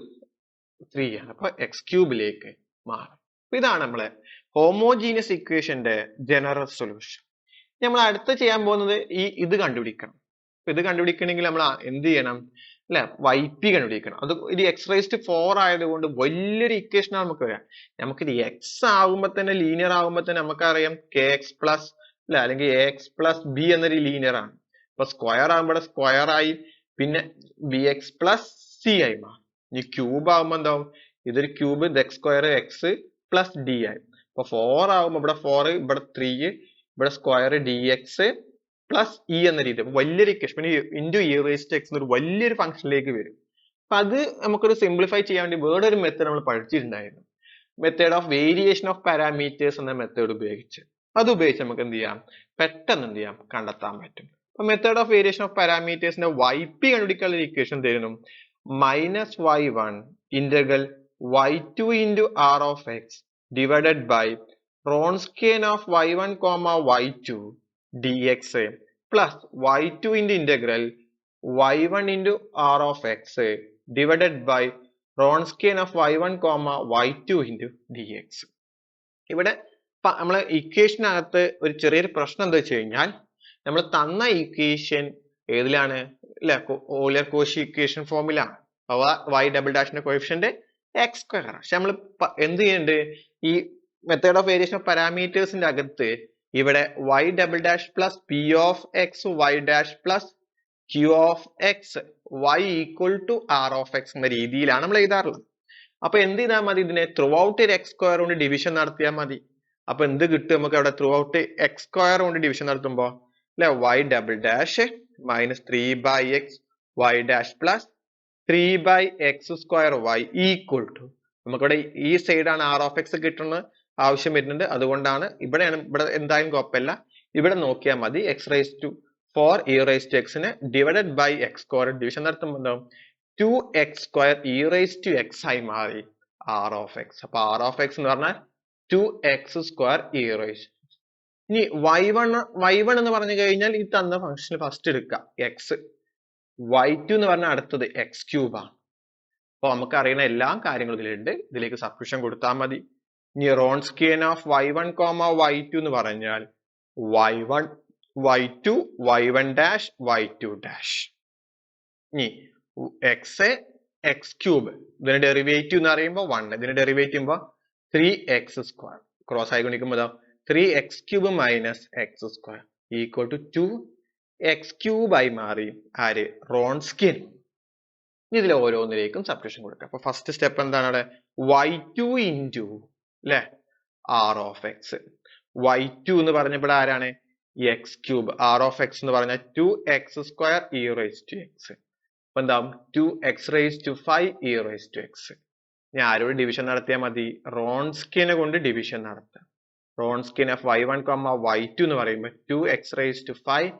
3 ആണ്. അപ്പൊ എക്സ് ക്യൂബിലേക്ക് മാറും. ഇതാണ് നമ്മളെ ഹോമോജീനിയസ് ഇക്വേഷന്റെ ജനറൽ സൊല്യൂഷൻ. നമ്മൾ അടുത്ത് ചെയ്യാൻ പോകുന്നത് ഇത് കണ്ടുപിടിക്കണം. ഇത് കണ്ടുപിടിക്കണമെങ്കിൽ നമ്മൾ എന്ത് ചെയ്യണം അല്ലെ YP കണ്ടുപിടിക്കണം. അത് ഇത് എക്സ് റൈസ്ഡ് 4 ആയതുകൊണ്ട് വലിയൊരു ഇക്വേഷൻ നമുക്ക് വരാം. നമുക്കിത് എക്സ് ആകുമ്പോൾ തന്നെ ലീനിയർ ആകുമ്പോൾ തന്നെ നമുക്കറിയാം കെ എക്സ് പ്ലസ് അല്ലെ അല്ലെങ്കിൽ എ എക്സ് പ്ലസ് ബി എന്നൊരു ലീനിയർ ആണ്. അപ്പൊ സ്ക്വയർ ആകുമ്പോൾ സ്ക്വയർ ആയി പിന്നെ ബി എക്സ് പ്ലസ് സി ആയി മാറും. ഇനി ക്യൂബ് ആകുമ്പോൾ എന്താവും ഇതൊരു cube X square X plus D ആയി. അപ്പൊ 4 ആകുമ്പോൾ ഇവിടെ 4 ഇവിടെ 3 ഇവിടെ square D X plus E എന്ന രീതി. അപ്പൊ വലിയൊരു equation into E raised X എന്നൊരു വലിയൊരു ഫംഗ്ഷനിലേക്ക് വരും. അപ്പൊ അത് നമുക്കൊരു സിംപ്ലിഫൈ ചെയ്യാൻ വേണ്ടി വേറൊരു മെത്തേഡ് നമ്മൾ പഠിച്ചിട്ടുണ്ടായിരുന്നു. Method of variation of parameters എന്ന മെത്തേഡ് ഉപയോഗിച്ച് അത് ഉപയോഗിച്ച് നമുക്ക് എന്ത് ചെയ്യാം പെട്ടെന്ന് എന്ത് ചെയ്യാം കണ്ടെത്താൻ പറ്റും. അപ്പൊ മെത്തേഡ് ഓഫ് വേരിയേഷൻ ഓഫ് പാരാമീറ്റേഴ്സിന്റെ YP കണ്ടുപിടിക്കാനുള്ള ഇക്വേഷൻ തരുന്നു minus y1 integral y2 into R of x divided by Wronskian of y1 comma y2 dx plus y2 into integral y1 into r of x divided by Wronskian of y1 comma y2 into dx. ഇവിടെ നമ്മളെ ഇക്വേഷനകത്ത് ഒരു ചെറിയൊരു പ്രശ്നം എന്താ വെച്ച് കഴിഞ്ഞാൽ നമ്മൾ തന്ന ഇക്വേഷൻ ഏതിലാണ് അല്ലെ ഓയിലർ കോഷി ഇക്വേഷൻ ഫോമിലാണ്. y ഡബിൾ ഡാഷിന്റെ കോഎഫിഷ്യന്റ് എക്സ് സ്ക്വയർ. പക്ഷെ നമ്മൾ എന്ത് ചെയ്യുന്നുണ്ട് ഈ മെത്തേഡ് ഓഫ് വേരിയേഷൻ ഓഫ് പാരാമീറ്റേഴ്സിന്റെ അകത്ത് ഇവിടെ y double dash plus p of x y dash plus q of x y equal to r of x എന്ന രീതിയിലാണ് നമ്മൾ എഴുതാറുള്ളത്. അപ്പൊ എന്ത് ചെയ്താൽ മതി ഇതിനെ ത്രൂ ഔട്ട് ഒരു എക്സ് സ്ക്വയർ കൊണ്ട് ഡിവിഷൻ നടത്തിയാൽ മതി. അപ്പൊ എന്ത് കിട്ടും നമുക്ക് അവിടെ ത്രൂ ഔട്ട് എക്സ് സ്ക്വയർ കൊണ്ട് ഡിവിഷൻ നടത്തുമ്പോ അല്ലെ y double dash minus 3/x y dash plus 3/x square y equal to നമുക്കിവിടെ ഈ സൈഡാണ് ആർ ഓഫ് എക്സ് കിട്ടുന്നത് ആവശ്യം വരുന്നുണ്ട്. അതുകൊണ്ടാണ് ഇവിടെ എന്തായാലും കുഴപ്പമില്ല ഇവിടെ നോക്കിയാൽ മതി x raise to 4 e raise to എക്സിന് divided by x square division നടത്തുമ്പോൾ എന്താവും 2x square e raise to x ആയി മാറി ആർ ഓഫ് എക്സ്. അപ്പൊ ആർ ഓഫ് എക്സ് എന്ന് പറഞ്ഞാൽ 2x സ്ക്വയർ ഇ റൈസ്. ഇനി y1 എന്ന് പറഞ്ഞു കഴിഞ്ഞാൽ ഈ തന്ന ഫംഗ്ഷൻ ഫസ്റ്റ് എടുക്കുക എക്സ്. y2 എന്ന് പറഞ്ഞാൽ അടുത്തത് എക്സ് ക്യൂബ് ആണ്. അപ്പൊ നമുക്ക് അറിയുന്ന എല്ലാ കാര്യങ്ങളും ഇതിലുണ്ട്. ഇതിലേക്ക് സബ്സ്റ്റിറ്റ്യൂഷൻ കൊടുത്താൽ മതി. ഇനി Wronskian of y1 comma y2 എന്ന് പറഞ്ഞാൽ y1 y2 y1 dash y2 dash. ഇനി എക്സ് എക്സ് ക്യൂബ് ഇതിന്റെ ഡെറിവേറ്റീവ് എന്ന് പറയുമ്പോൾ 1 ഇതിന്റെ ഡെറിവേറ്റീവ് ചെയ്യുമ്പോൾ 3x സ്ക്വയർ ക്രോസ് ആയി ഗുണിക്കുമ്പോൾ 3x cube minus x square equal to 2x cube ആയി മാറി ആര് റോൺസ്കിയൻ. ഇതിൽ ഓരോന്നിലേക്കും സബ്സ്റ്റിറ്റ്യൂഷൻ കൊടുക്കുക. അപ്പൊ ഫസ്റ്റ് സ്റ്റെപ്പ് എന്താണ് അവിടെ y2 ഇൻറ്റു അല്ലെ ആർ ഓഫ് എക്സ്. y2 എന്ന് പറഞ്ഞപ്പോൾ ആരാണ് x cube. R of x എന്ന് പറഞ്ഞാൽ 2x square e raise to x. അപ്പൊ എന്താവും 2x raise to 5 e raise to x. ഞാൻ ആരോട് ഡിവിഷൻ നടത്തിയാൽ മതി റോൺസ്കിയനെ കൊണ്ട് ഡിവിഷൻ നടത്താം. Wronskian of y1 comma y2 എന്ന് പറയുമ്പോൾ 2x raise to 5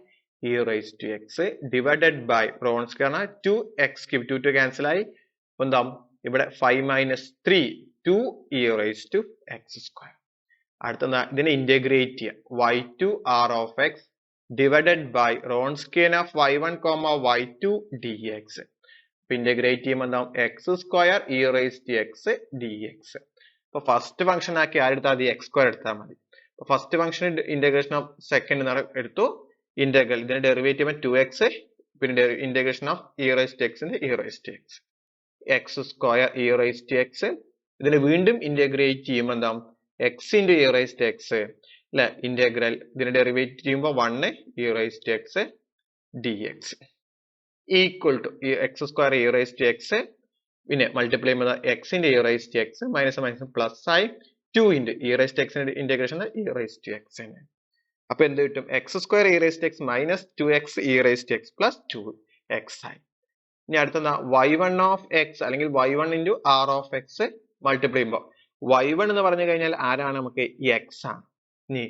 e raise to x divided by Wronskian 2x cube 2 cancel ആയി. അപ്പൊ എന്താവും ഇവിടെ 5 minus 3 2 e raise to x square. അടുത്ത ഇതിനെ ഇന്റഗ്രേറ്റ് ചെയ്യാം y2 r of x divided by Wronskian of y1 comma y2 dx. ഇന്റഗ്രേറ്റ് ചെയ്യുമ്പോൾ എന്താവും X square e raise to x dx. അപ്പൊ ഫസ്റ്റ് ഫംഗ്ഷൻ ആക്കി ആരെടുത്താൽ മതി എക്സ് സ്ക്വയർ എടുത്താൽ മതി. അപ്പൊ first function integration of second എടുത്തു ഇന്റഗ്രൽ ഇതിന്റെ ഡെറിവേറ്റീവ് 2x പിന്നെ integration of e raise to എക്സിന്റെ e raise to x x square e raise to x. ഇതിനെ വീണ്ടും ഇന്റഗ്രേറ്റ് ചെയ്യുമ്പോൾ എന്താവും x into e raise to x അല്ലെ ഇന്റഗ്രൽ ഇതിന്റെ ഡെറിവേറ്റീവ് ചെയ്യുമ്പോൾ 1 e raise to x dx equal to x square e raise to x പിന്നെ മൾട്ടിപ്ലൈ ചെയ്യുമ്പോൾ x into e raise to x minus minus plus ആയി 2 ഇൻറ്റു ഇ റൈസ് ടു എക്സിന്റെ integration e raise to x തന്നെ. അപ്പൊ എന്ത് കിട്ടും? X square e raise to x minus 2x e raise to x plus 2x ആയി. ഇനി അടുത്ത y1 ഓഫ് എക്സ് അല്ലെങ്കിൽ y1 into R of x multiply ചെയ്യുമ്പോൾ y1 എന്ന് പറഞ്ഞു കഴിഞ്ഞാൽ ആരാണ്? നമുക്ക് എക്സ് ആണ്. ഇനി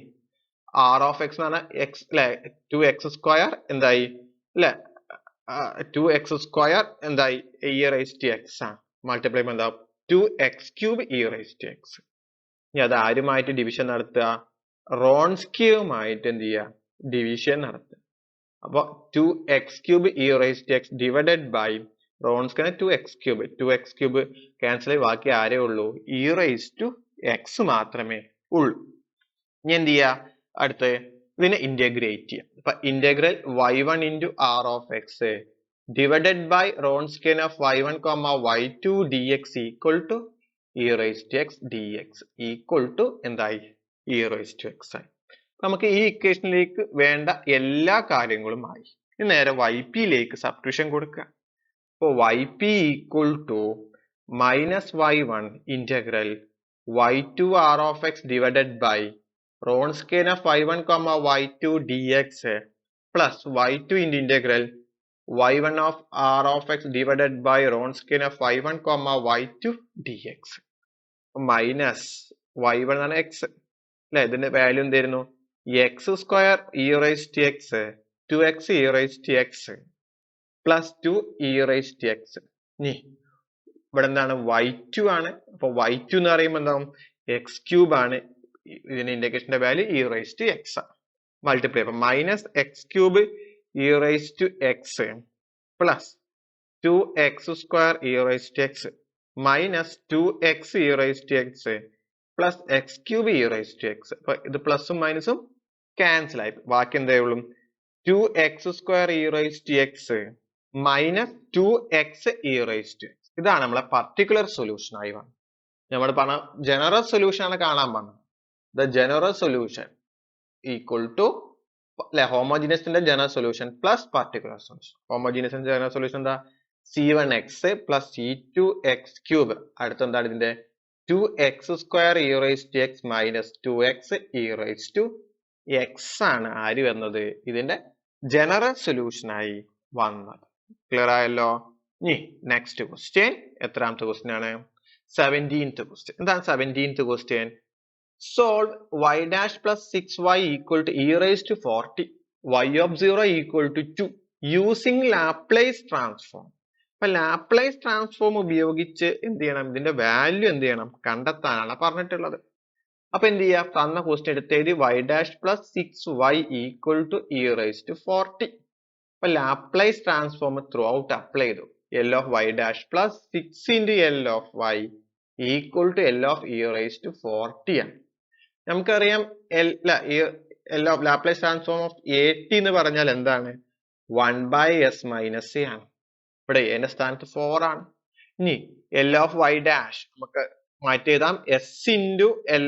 ആർ ഓഫ് എക്സ് എന്ന് പറഞ്ഞാൽ എക്സ് അല്ലെ 2x സ്ക്വയർ എന്തായി അല്ലെ 2x സ്ക്വയർ എന്തായി ഇ റൈസ് ടു എക്സ് ആണ്. മൾട്ടിപ്ലൈ ചെയ്യുമ്പോൾ എന്താ 2x cube e raise to x. ഇനി അത് ആരുമായിട്ട് ഡിവിഷൻ നടത്തുക? റോൺസ്കിയുമായിട്ട് എന്ത് ചെയ്യുക? ഡിവിഷൻ നടത്തുക. അപ്പൊ 2x cube e raise to x divided by റോൺസ്കിന് 2x ക്യൂബ് ക്യാൻസൽ ആയി ബാക്കി ആരേ ഉള്ളൂ? ഇ റൈസ് ടു എക്സ് മാത്രമേ ഉള്ളൂ. ഇനി എന്ത് ചെയ്യാ? അടുത്ത് ഇതിനെ ഇന്റഗ്രേറ്റ് ചെയ്യാം. അപ്പൊ integral y1 into R of x divided by Wronskian of y1 y2 dx equal to e raise to x dx equal to എന്തായി? ഇ റൈസ് ടു എക്സ് ആയി. നമുക്ക് ഈ ഇക്വേഷനിലേക്ക് വേണ്ട എല്ലാ കാര്യങ്ങളും ആയി. ഇനി നേരെ yp യിലേക്ക് സബ്സ്റ്റിറ്റ്യൂഷൻ കൊടുക്കുക. അപ്പൊ yp equal to minus y1 integral y2 r of x divided by Wronskian of y1 y2 dx plus y2 into integral y1 of r of x divided by Wronskian of y1 y2 dx minus y1 ആണ് x അല്ലെ? ഇതിന്റെ വാല്യൂ എന്തായിരുന്നു? X square e raise to x 2x e raise to x plus 2 e raise to x. ഇനി ഇവിടെ എന്താണ്? y2 ആണ്. അപ്പൊ y2 എന്ന് പറയുമ്പോൾ എന്താവും? എക്സ് ക്യൂബ് ആണ്. ഇതിന്റെ ഇന്റഗ്രേഷന്റെ value e raise to x ആണ്. മൾട്ടിപ്ലൈ അപ്പൊ minus x cube e raise to x plus 2x square e raise to x minus 2x e raise to x plus x cube e raise to x. അപ്പൊ ഇത് പ്ലസും മൈനസും ക്യാൻസൽ ആയി. ബാക്കി എന്താ ഉള്ളൂ? 2x square e raise to x minus 2x e raise to x. ഇതാണ് നമ്മളെ പർട്ടിക്കുലർ സൊല്യൂഷൻ ആയി വന്നത്. നമ്മൾ പറഞ്ഞ ജനറൽ സൊല്യൂഷൻ ആണ് കാണാൻ പറഞ്ഞത്. The general solution equal to homogeneous in the general solution plus particular solution. Homogeneous in the general solution എന്താ? c1x plus c2x cube. അടുത്ത എന്താണ് ഇതിന്റെ? 2x square e raised to x minus 2x e raised to x ആണ് ആര് വന്നത്? ഇതിന്റെ ജനറൽ സൊല്യൂഷൻ ആയി വന്നത്. ക്ലിയർ ആയല്ലോ? ഇനി നെക്സ്റ്റ് ക്വസ്റ്റ്യൻ എത്രാമത്തെ ക്വസ്റ്റ്യൻ ആണ്? 17th question. എന്താണ് 17th question? Solve y dash plus 6y equal to e raised to 40 y of 0 equal to 2 using Laplace transform. അപ്പൊ ലാപ്ലേസ് ട്രാൻസ്ഫോം ഉപയോഗിച്ച് എന്ത് ചെയ്യണം? ഇതിന്റെ വാല്യൂ എന്ത് ചെയ്യണം? കണ്ടെത്താനാണ് പറഞ്ഞിട്ടുള്ളത്. അപ്പൊ എന്ത് ചെയ്യാ? തന്ന question എടുത്തേത് y dash plus 6y equal to e raised to 40. അപ്പൊ Laplace transform through out apply ചെയ്തു. L of y dash plus 6 into L of y equal to L of e raised to 40 ആണ്. നമുക്കറിയാം ലാപ്ലേസ് ട്രാൻസ്ഫോം ഓഫ് AT എന്ന് പറഞ്ഞാൽ എന്താണ്? 1/s മൈനസ് a ആണ്. ഇവിടെ എന്റെ സ്ഥാനത്ത് 4 ആണ്. ഇനി L of y ഡാഷ് നമുക്ക് മാറ്റി എഴുതാം. s into L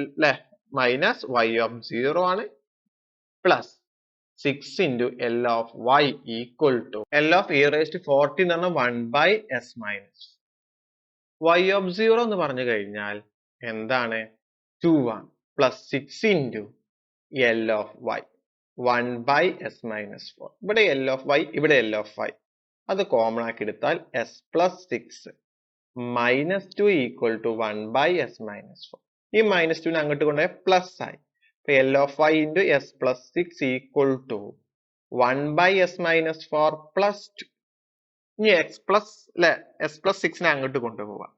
minus y of 0 ആണ് plus 6 into L of y equal to L of e raised to 40 എന്ന് പറഞ്ഞാൽ 1/s മൈനസ് y of 0 എന്ന് പറഞ്ഞു കഴിഞ്ഞാൽ എന്താണ്? 2 ആണ് plus 6 into L of y 1/s minus 4. ഇവിടെ L of y ഇവിടെ L of y അത് കോമൺ ആക്കി എടുത്താൽ s plus 6 minus 2 equal to 1/s minus 4. ഈ മൈനസ് 2 അങ്ങോട്ട് കൊണ്ടുപോയ പ്ലസ് ആയി. അപ്പൊ L of y into s plus 6 equal to 1/s minus 4 plus 2. ഇനി x പ്ലസ് s പ്ലസ് 6 അങ്ങോട്ട് കൊണ്ടുപോവാം.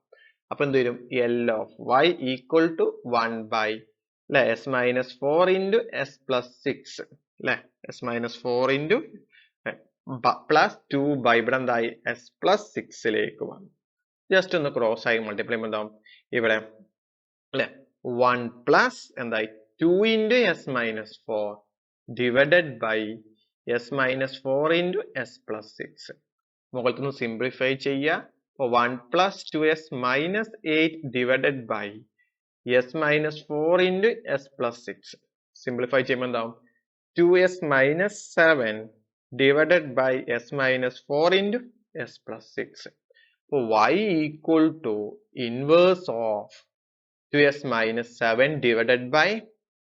അപ്പൊ എന്ത് വരും? L of y equal to 1/s minus 4 into s plus 6 അല്ലെ? s minus 4 into plus 2 by ഇവിടെ എന്തായി? s plus 6 ലേക്ക് വന്നു. ജസ്റ്റ് ഒന്ന് ക്രോസ് ആയി മൾട്ടിപ്ലൈ ചെയ്യുമ്പോൾ ഇവിടെ അല്ലെ 1 plus എന്തായി? 2 into s minus 4 divided by s minus 4 into s plus 6. മുകളിൽ നിന്ന് സിംപ്ലിഫൈ ചെയ്യുക. 1 plus 2s minus 8 divided by s minus 4 into s plus 6. Simplify ചെയ്യുമ്പോൾ എന്താവും? 2s minus 7 divided by s minus 4 into s plus 6. അപ്പോൾ y equal to inverse of 2s minus 7 divided by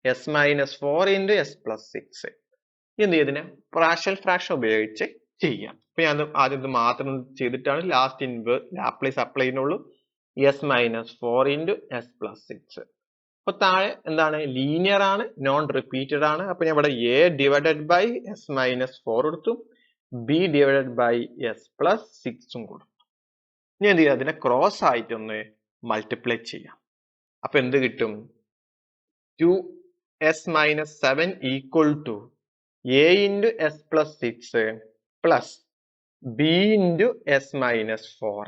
s minus 4 into s plus 6. എന്ത് ഇതിനെ പാർഷ്യൽ ഫ്രാക്ഷൻ ഉപയോഗിച്ച് ചെയ്യാം. അപ്പൊ ഞാൻ ആദ്യം ഇത് മാത്രം ചെയ്തിട്ടാണ് ലാസ്റ്റ് ഇൻവേഴ്സ് ലാപ്ലേസ് അപ്ലൈ ചെയ്യുന്നുള്ളൂ. S minus 4 into S plus 6. അപ്പൊ താഴെ എന്താണ് ലീനിയർ ആണ്, നോൺ റിപ്പീറ്റഡ് ആണ്. അപ്പൊ ഞാൻ ഇവിടെ A divided by S minus 4 കൊടുത്തു, B divided by S plus 6 കൊടുത്തു. ഇനി എന്ത് ചെയ്യാം, അതിനെ ക്രോസ് ആയിട്ടൊന്ന് മൾട്ടിപ്ലൈ ചെയ്യാം. അപ്പൊ എന്ത് കിട്ടും, 2s minus 7 equal to a into s plus 6 plus b into s minus 4.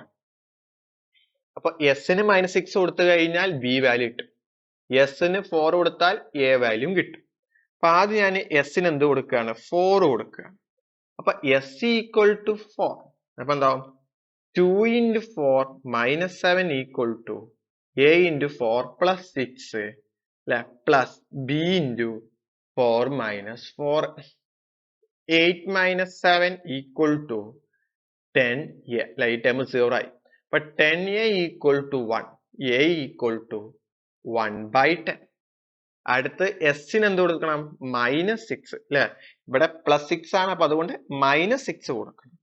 അപ്പൊ എസിന് മൈനസ് 6 കൊടുത്തു കഴിഞ്ഞാൽ ബി വാല്യൂ കിട്ടും, എസിന് 4 കൊടുത്താൽ എ വാല്യൂ കിട്ടും. അപ്പൊ ആദ്യം ഞാൻ എസിന് എന്ത് കൊടുക്കുകയാണ്, 4 കൊടുക്കുകയാണ്. അപ്പൊ എസ് ഈക്വൽ ടു 4. അപ്പൊ എന്താവും, 2 into 4 minus 7 equal to a into 4 plus 6 plus b into 4 minus 4. 8 minus 7 equal to 10a. ഈ ടേം 0 ആയി. അപ്പൊ 10a equal to 1, a equal to 1 by 10. അടുത്ത് എസിന് എന്ത് കൊടുക്കണം, മൈനസ് 6 അല്ലെ, ഇവിടെ പ്ലസ് 6 ആണ്, അപ്പൊ അതുകൊണ്ട് മൈനസ് 6 കൊടുക്കണം.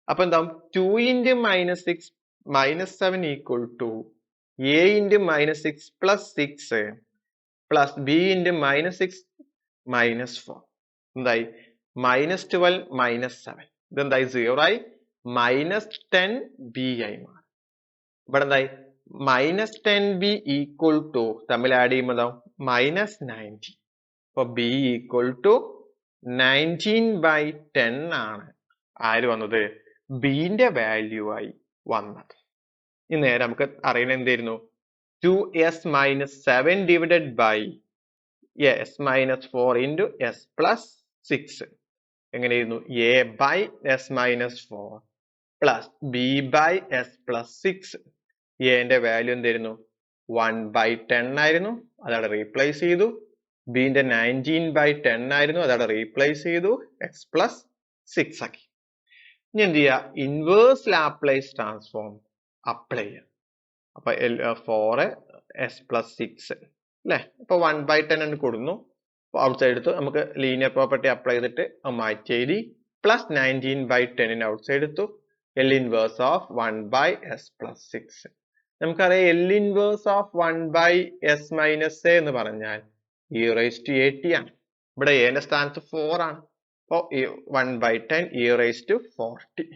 അപ്പൊ എന്താവും, 2 into minus 6 minus 7 equal to a into minus 6 plus 6 plus b into minus 6 minus 4. എന്തായി, minus 12 minus 7. ഇതെന്തായി, 0 ആയി. മൈനസ് 10 b ആയി മാറി. ഇവിടെ എന്തായി, മൈനസ് 10 b ഈക്വൽ ടു തമ്മിൽ ആഡ് ചെയ്യുമ്പോൾ എന്താവും, മൈനസ് 19. അപ്പൊ b ഈക്വൽ ടു 19/10 ആണ് ആര് വന്നത്, ബിന്റെ വാല്യൂ ആയി വന്നത്. ഇനി നേരെ നമുക്ക് അറിയണ എന്തായിരുന്നു, 2s minus 7 divided by s minus 4 into s plus 6. എങ്ങനെയായിരുന്നു, a by s minus 4 plus b by s plus 6. എന്റെ വാല്യൂ എന്തായിരുന്നു, 1/10 ആയിരുന്നു, അതവിടെ റീപ്ലേസ് ചെയ്തു. ബിന്റെ 19/10 ആയിരുന്നു, അതവിടെ റീപ്ലേസ് ചെയ്തു, x plus 6 ആക്കി. ഇനി എന്ത് ചെയ്യാ, ഇൻവേഴ്സ് ലാപ്ലേസ് ട്രാൻസ്ഫോം അപ്ലൈ ചെയ്യാം. അപ്പൊ 4 s plus 6 അല്ലെ, അപ്പൊ 1/10 എന്ന് കൊടുക്കുന്നു. ഔട്ട് സൈഡ് എടുത്തു, നമുക്ക് ലീനിയർ പ്രോപ്പർട്ടി അപ്ലൈ ചെയ്തിട്ട് മാറ്റി എഴുതി. പ്ലസ് 19/10 ഔട്ട് സൈഡ് എടുത്തു. L inverse of 1/s plus 6. നമുക്കറിയാം L inverse of 1/s minus a എന്ന് പറഞ്ഞാൽ e raised to at ആണ്. ഇവിടെ a ന്റെ സ്ഥാനത്ത് 4 ആണ്. അപ്പൊ 1/10 e raised to 40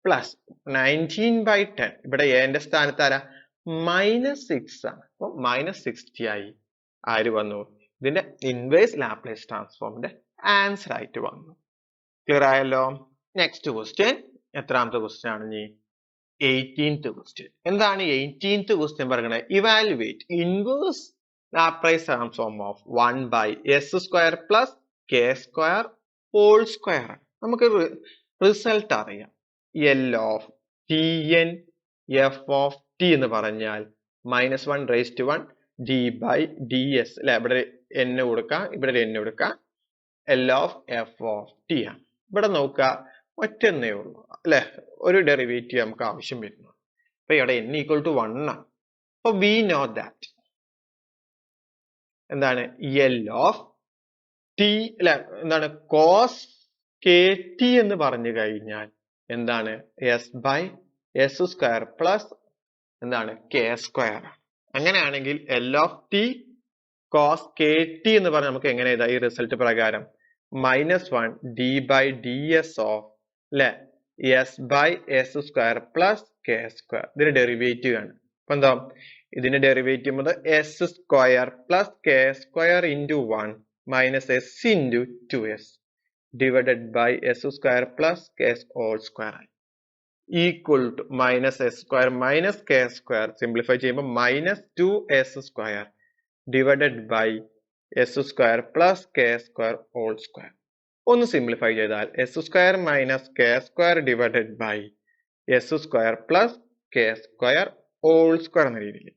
പ്ലസ് 19/10. ഇവിടെ a ന്റെ സ്ഥാനത്ത് ആരാ, മൈനസ് 6 ആണ്. അപ്പൊ മൈനസ് 60 ആയി ആര് വന്നു, ഇതിന്റെ ഇൻവേഴ്സ് ലാപ്ലേസ് ട്രാൻസ്ഫോമിന്റെ ആൻസർ ആയിട്ട് വന്നു. ക്ലിയർ ആയല്ലോ. നെക്സ്റ്റ് ക്വസ്റ്റ്യൻ, എത്രാമത്തെ ക്വസ്റ്റ്യൻ ആണ് ഇനി, 18th ക്വസ്റ്റ്യൻ. എന്താണ് 18th ക്വസ്റ്റ്യൻ പറയുന്നത്, evaluate inverse Laplace transform of 1/s square plus k square whole square. നമുക്ക് റിസൾട്ട് അറിയാം, L of T N F of T എന്ന് പറഞ്ഞാൽ -1 raised to 1 d by ds അല്ലെ, ഇവിടെ n കൊടുക്കാം, ഇവിടെ n കൊടുക്കാം. L of F of T ആണ്. ഇവിടെ നോക്കുക, ഒറ്റന്നേ ഉള്ളൂ അല്ലെ, ഒരു ഡെറിവേറ്റീവ് നമുക്ക് ആവശ്യം വരുന്നു. അപ്പൊ ഇവിടെ n ഈക്വൽ ടു 1 ആണ്. അപ്പൊ വി നോ ദാറ്റ് എന്താണ്, എൽ ഓഫ് ടി അല്ലെ, എന്താണ് കോസ് കെ ടി എന്ന് പറഞ്ഞു കഴിഞ്ഞാൽ എന്താണ്, S by S square plus എന്താണ് കെ സ്ക്വയർ. അങ്ങനെയാണെങ്കിൽ L of T cos K T എന്ന് പറഞ്ഞാൽ നമുക്ക് എങ്ങനെ എഴുതാം, ഈ റിസൾട്ട് പ്രകാരം -1 d by ds ഓഫ് അല്ലെ s by S square plus K square. ഇതിന്റെ ഡെറിവേറ്റീവ് ആണ്. അപ്പൊ എന്താ, ഇതിന്റെ derivative s square plus K square into 1 minus s into 2s divided by S square plus k whole square ആയി equal to minus s square minus K square. Simplify ചെയ്യുമ്പോൾ -2s square divided by S square plus K square whole square. ഒന്ന് സിംപ്ലിഫൈ ചെയ്താൽ s square minus K square divided by S square plus K square whole square എന്ന രീതിയിൽ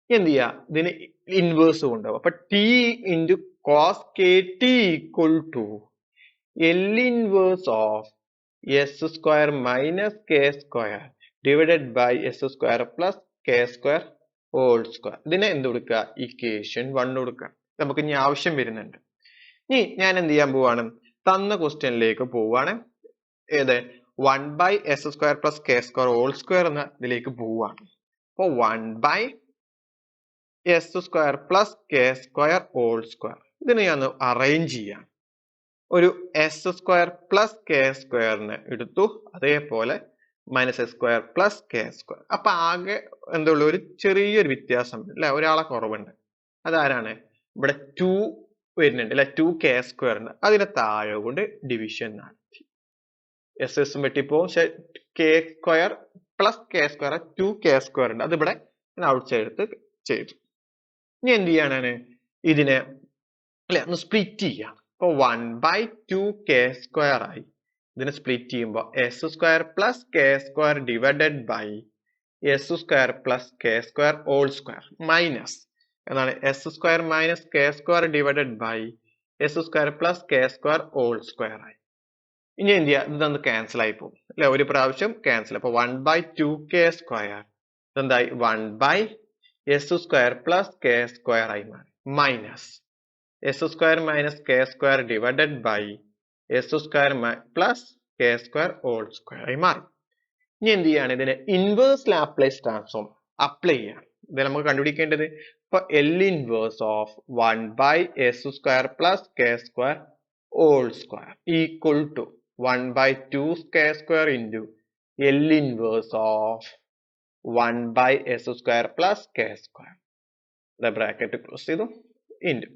എന്ത് ചെയ്യാ, ഇതിന് ഇൻവേഴ്സ് കൊണ്ടുപോകും. അപ്പൊ T into cos K T equal to L inverse of S square minus K square divided by s square plus k square whole square. ഇതിനെ എന്ത് കൊടുക്കുക? ഇക്വേഷൻ 1 കൊടുക്കുക. നമുക്ക് ഇനി ആവശ്യം വരുന്നുണ്ട്. ഇനി ഞാൻ എന്ത് ചെയ്യാൻ പോവാണ്? തന്ന ക്വസ്റ്റ്യനിലേക്ക് പോവാണ്. ഏത്? 1 by s square plus k square whole square എന്ന ഇതിലേക്ക് പോവാണ്. അപ്പൊ 1 by s square plus k square whole square. ഇതിനെ ഞാൻ അറേഞ്ച് ചെയ്യാം. ഒരു s square plus k square എടുത്തു, അതേപോലെ minus s square plus K square. അപ്പൊ ആകെ എന്തുള്ളൂ? ഒരു ചെറിയൊരു വ്യത്യാസം അല്ലെ, ഒരാളെ കുറവുണ്ട്. അതാരാണ്? ഇവിടെ 2 വരുന്നുണ്ട് അല്ലെ, 2k സ്ക്വയർ ഉണ്ട്. അതിനെ താഴെ കൊണ്ട് ഡിവിഷൻ നടത്തി. എസ് എസും വെട്ടിപ്പോ k square plus K square 2k square ഉണ്ട്. അതിവിടെ ഔട്ട് സൈഡ് എടുത്ത് ചെയ്തു. ഇനി എന്ത് ചെയ്യാനാണ്? ഇതിനെ അല്ലെ ഒന്ന് സ്പ്ലിറ്റ് ചെയ്യാം. അപ്പൊ 1 by 2k സ്ക്വയർ ആയി. ഇതിനെ സ്പ്ലിറ്റ് ചെയ്യുമ്പോൾ s square plus K square divided by S square plus K square whole square minus എന്നാണ് s square minus K square divided by S square plus K square whole square ആയി. ഇനി എന്ത് ചെയ്യാം? ഇതൊന്ന് ക്യാൻസൽ ആയി പോകും അല്ലെ, ഒരു പ്രാവശ്യം ക്യാൻസൽ. അപ്പൊ 1 by 2k സ്ക്വയർ ഇതെന്തായി? 1 by S square plus K square ആയി മാറി, minus s square minus K square divided by S square plus K square whole square ആയി മാറി. ഇനി എന്ത് ചെയ്യാണ്? ഇതിനെ ഇൻവേഴ്സ് ലാപ്ലേസ് ട്രാൻസ്ഫോം അപ്ലൈ ചെയ്യാണ്. ഇത് നമുക്ക് കണ്ടുപിടിക്കേണ്ടത് ഇപ്പൊ L inverse of 1 by S square plus K square whole square equal to 1 by 2k square into L inverse of 1 by S square plus K square, bracket close ചെയ്തു, into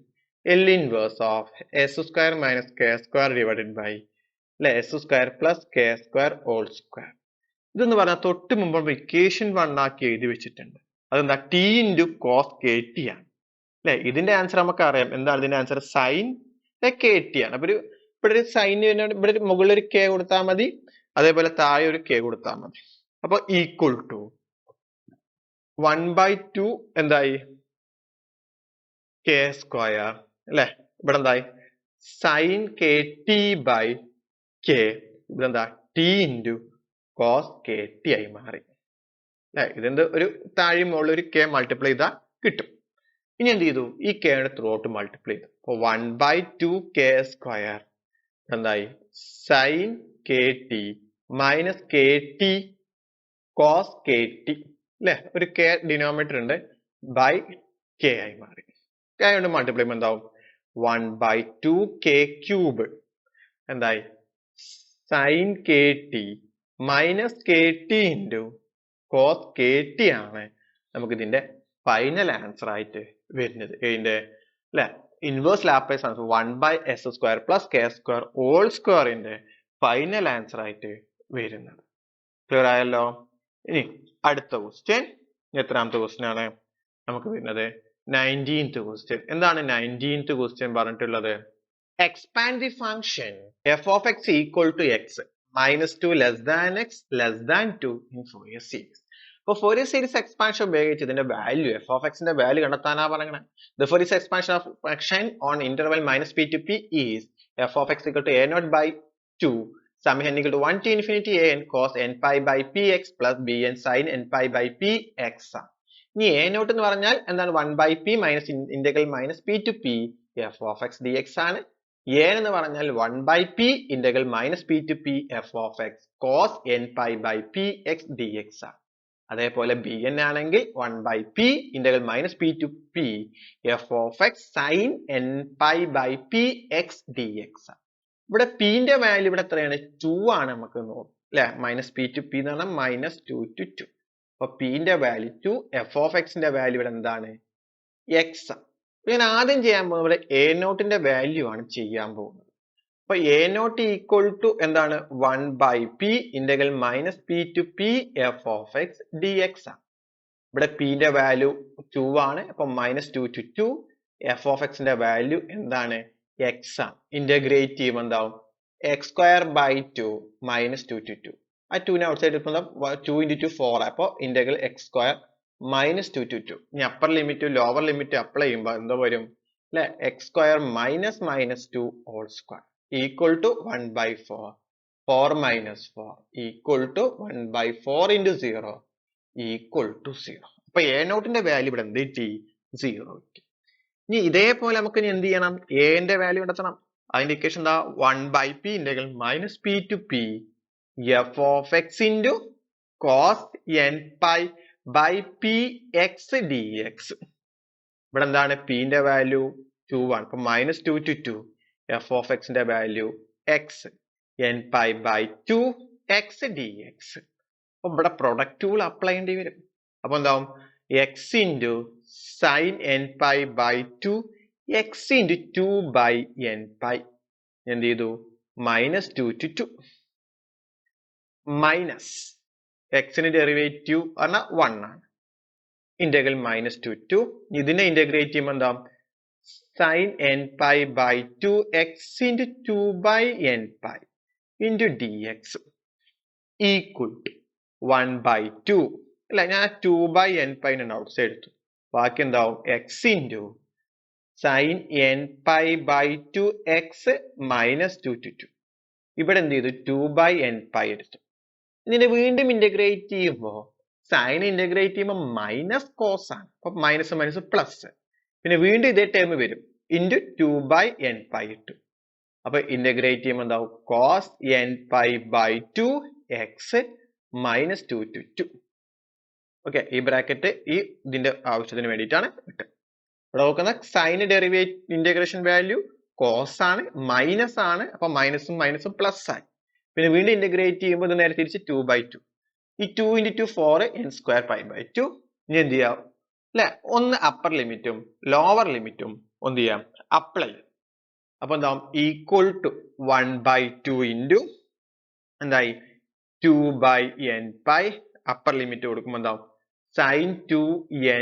L inverse of s square minus k square divided by s square plus k square whole square. ഇതെന്ന് പറഞ്ഞാൽ തൊട്ട് മുമ്പ് ഇക്വേഷൻ 1 ആക്കി എഴുതി വെച്ചിട്ടുണ്ട്. അതെന്താ? t into cos kt ആണ് അല്ലെ. ഇതിന്റെ ആൻസർ നമുക്ക് അറിയാം. എന്താണ് ഇതിന്റെ ആൻസർ? സൈൻ kt ആണ്. അപ്പൊ ഇവിടെ ഒരു സൈൻ, ഇവിടെ മുകളിൽ ഒരു k കൊടുത്താൽ മതി, അതേപോലെ താഴെ ഒരു k കൊടുത്താൽ മതി. അപ്പൊ ഈക്വൽ ടു 1 by 2 എന്തായി? k സ്ക്വയർ അല്ലെ. ഇവിടെ എന്തായി? Sine K T by K. ഇവിടെ എന്താ? T into cos K T ആയി മാറി അല്ലെ. ഇതെന്ത്? ഒരു താഴെ മുകളിൽ ഒരു കെ മൾട്ടിപ്ലൈ ചെയ്താൽ കിട്ടും. ഇനി എന്ത് ചെയ്തു? ഈ കെയുടെ ത്രൂ ഔട്ട് മൾട്ടിപ്ലൈ ചെയ്തു. അപ്പൊ 1 by 2k സ്ക്വയർ എന്തായി? Sine K T minus K T cos K T അല്ലെ. ഒരു കെ ഡിനോമിനേറ്റർ ഉണ്ട്, ബൈ കെ ആയി മാറി. കെ കൊണ്ട് മൾട്ടിപ്ലൈ ചെയ്യുമ്പോൾ എന്താവും? 1 by 2k ക്യൂബ് എന്തായി? Sine K T minus K T into cos K T ആണ് നമുക്ക് ഇതിന്റെ ഫൈനൽ ആൻസർ ആയിട്ട് വരുന്നത്. ഇതിന്റെ അല്ലെ inverse Laplace answer 1 by S square plus K square whole സ്ക്വയറിന്റെ ഫൈനൽ ആൻസർ ആയിട്ട് വരുന്നത്. ക്ലിയർ ആയല്ലോ? ഇനി അടുത്ത ക്വസ്റ്റ്യൻ, എത്രാമത്തെ ക്വസ്റ്റ്യൻ ആണ് നമുക്ക് വരുന്നത്? 19th question. എന്താണ് 19th question പറഞ്ഞിട്ടുള്ളത്? Expand the function f of x equal to x minus 2 less than x less than 2 in Fourier series. അപ്പോൾ Fourier series expansion ഉപയോഗിച്ച് ഇതിന്റെ വാല്യൂ f of x ന്റെ വാല്യൂ കണ്ടെത്താനാ പറയുന്നത്. The Fourier expansion of function on interval minus p to p is f of x equal to a naught by 2 sum n equal to 1 to infinity a n cos n pi by px plus b n sin n pi by px. ഇനി എ നോട്ട് എന്ന് പറഞ്ഞാൽ എന്താണ്? 1 by p minus integral minus P to P F of X D X ആണ്. എ എന്ന് പറഞ്ഞാൽ 1 by p integral minus P to P F of X cos N pi by P X D X ആണ്. അതേപോലെ ബി എൻ ആണെങ്കിൽ 1 by p integral minus P to P F of X sine N pi by P X D X ആണ്. ഇവിടെ പിന്റെ വാല്യൂ ഇവിടെ എത്രയാണ്? 2 ആണ്. നമുക്ക് നോക്കാം അല്ലെ, മൈനസ് പി ടു പി എന്ന് പറഞ്ഞാൽ മൈനസ് 2 to 2. അപ്പൊ പിന്റെ വാല്യൂ 2, എഫ് ഓഫ് എക്സിന്റെ വാല്യൂ ഇവിടെ എന്താണ്? എക്സ്. ഞാൻ ആദ്യം ചെയ്യാൻ പോകുന്നത് ഇവിടെ എ നോട്ടിന്റെ വാല്യൂ ആണ് ചെയ്യാൻ പോകുന്നത്. അപ്പൊ എ നോട്ട് ഈക്വൽ ടു എന്താണ്? 1 by p integral minus P to P F of X D X ആണ്. ഇവിടെ പിന്റെ വാല്യൂ 2 ആണ്. അപ്പൊ മൈനസ് 2 to 2. എഫ് ഓഫ് എക്സിന്റെ വാല്യൂ എന്താണ്? എക്സ് ആണ്. ഇന്റഗ്രേറ്റ് ചെയ്യുമ്പോൾ എന്താവും? X square by 2 minus 2 to 2. ആ 2നെ ഔട്ട് സൈഡ് എടുക്കുമ്പോൾ 2 into 2 4. അപ്പോൾ integral X square minus 2 to 2. ഇനി upper limit lower limit apply ചെയ്യുമ്പോൾ എന്തോ വരും അല്ലെ? X square minus minus 2 whole square equal to 1 by 4. 4 minus 4 equal to 1 by 4 into 0 equal to 0. അപ്പൊ a നോട്ടിന്റെ വാല്യൂ ഇവിടെ എന്ത് കിട്ടി? 0 കിട്ടി. ഇനി ഇതേപോലെ നമുക്ക് ഇനി എന്ത് ചെയ്യണം? a ന്റെ വാല്യൂ കണ്ടെത്തണം. അതിന്റെ ഇക്വേഷൻ എന്താ? 1 by p integral minus p to p f of x into cos n pi by px dx. ഇവിടെ എന്താണ്? p ന്റെ വാല്യൂ 2 ആണ്. അപ്പൊ minus 2 to 2 f of x ന്റെ value x n pi by 2 x dx. അപ്പൊ ഇവിടെ പ്രൊഡക്റ്റ് ടൂൾ അപ്ലൈ ചെയ്യേണ്ടി വരും. അപ്പൊ എന്താവും? x into sin n pi by 2 x into 2 by n pi എന്ത് ചെയ്തു? മൈനസ് 2 to 2 മൈനസ് എക്സിന് ഡെറിവേറ്റീവ് പറഞ്ഞാൽ 1 ആണ്. ഇന്റഗ്രൽ മൈനസ് 2 to ഇതിനെ ഇന്റഗ്രേറ്റ് ചെയ്യുമ്പോൾ എന്താ? sin n pi by 2 x into 2 by n pi into dx equal to 1 by 2 അല്ല, ഞാൻ 2 by n pi out side എടുത്തു. ബാക്കി എന്താവും? x into sin n pi by 2 x minus 2 to 2. ഇവിടെ എന്ത് ചെയ്തു? 2 by n pi എടുത്തു. ഇതിനെ വീണ്ടും ഇന്റഗ്രേറ്റ് ചെയ്യുമ്പോൾ സൈൻ ഇന്റഗ്രേറ്റ് ചെയ്യുമ്പോൾ മൈനസ് കോസ് ആണ്. അപ്പൊ മൈനസ് മൈനസ് പ്ലസ്. പിന്നെ വീണ്ടും ഇതേ ടേം വരും. ഇൻറ്റു 2 by n pi ഇട്ടു. അപ്പൊ ഇന്റഗ്രേറ്റ് ചെയ്യുമ്പോൾ എന്താവും? Cos n pi by 2 x minus 2 to 2. Okay, ഈ ബ്രാക്കറ്റ് ഇതിന്റെ ആവശ്യത്തിന് വേണ്ടിയിട്ടാണ് ഇട്ടത്. ഇവിടെ നോക്കുന്ന സൈന് ഡെറിവേറ്റ് ഇന്റഗ്രേഷൻ വാല്യൂ കോസ് ആണ്, മൈനസ് ആണ്. അപ്പൊ മൈനസും മൈനസും പ്ലസ് ആയി. പിന്നെ വീണ്ടും ഇന്റഗ്രേറ്റ് ചെയ്യുമ്പോൾ ഇത് നേരെ തിരിച്ച് 2 by 2. ഈ 2 into 2 4 n square pi by 2. ഇനി എന്ത് ചെയ്യാം? അല്ലെ, ഒന്ന് അപ്പർ ലിമിറ്റും ലോവർ ലിമിറ്റും എന്ത് ചെയ്യാം? അപ്ലൈ ചെയ്യാം. അപ്പൊ എന്താവും? ഈക്വൽ ടു 1 by 2 into എന്തായി? 2 by n pi. Upper limit കൊടുക്കുമ്പോൾ എന്താവും? sin 2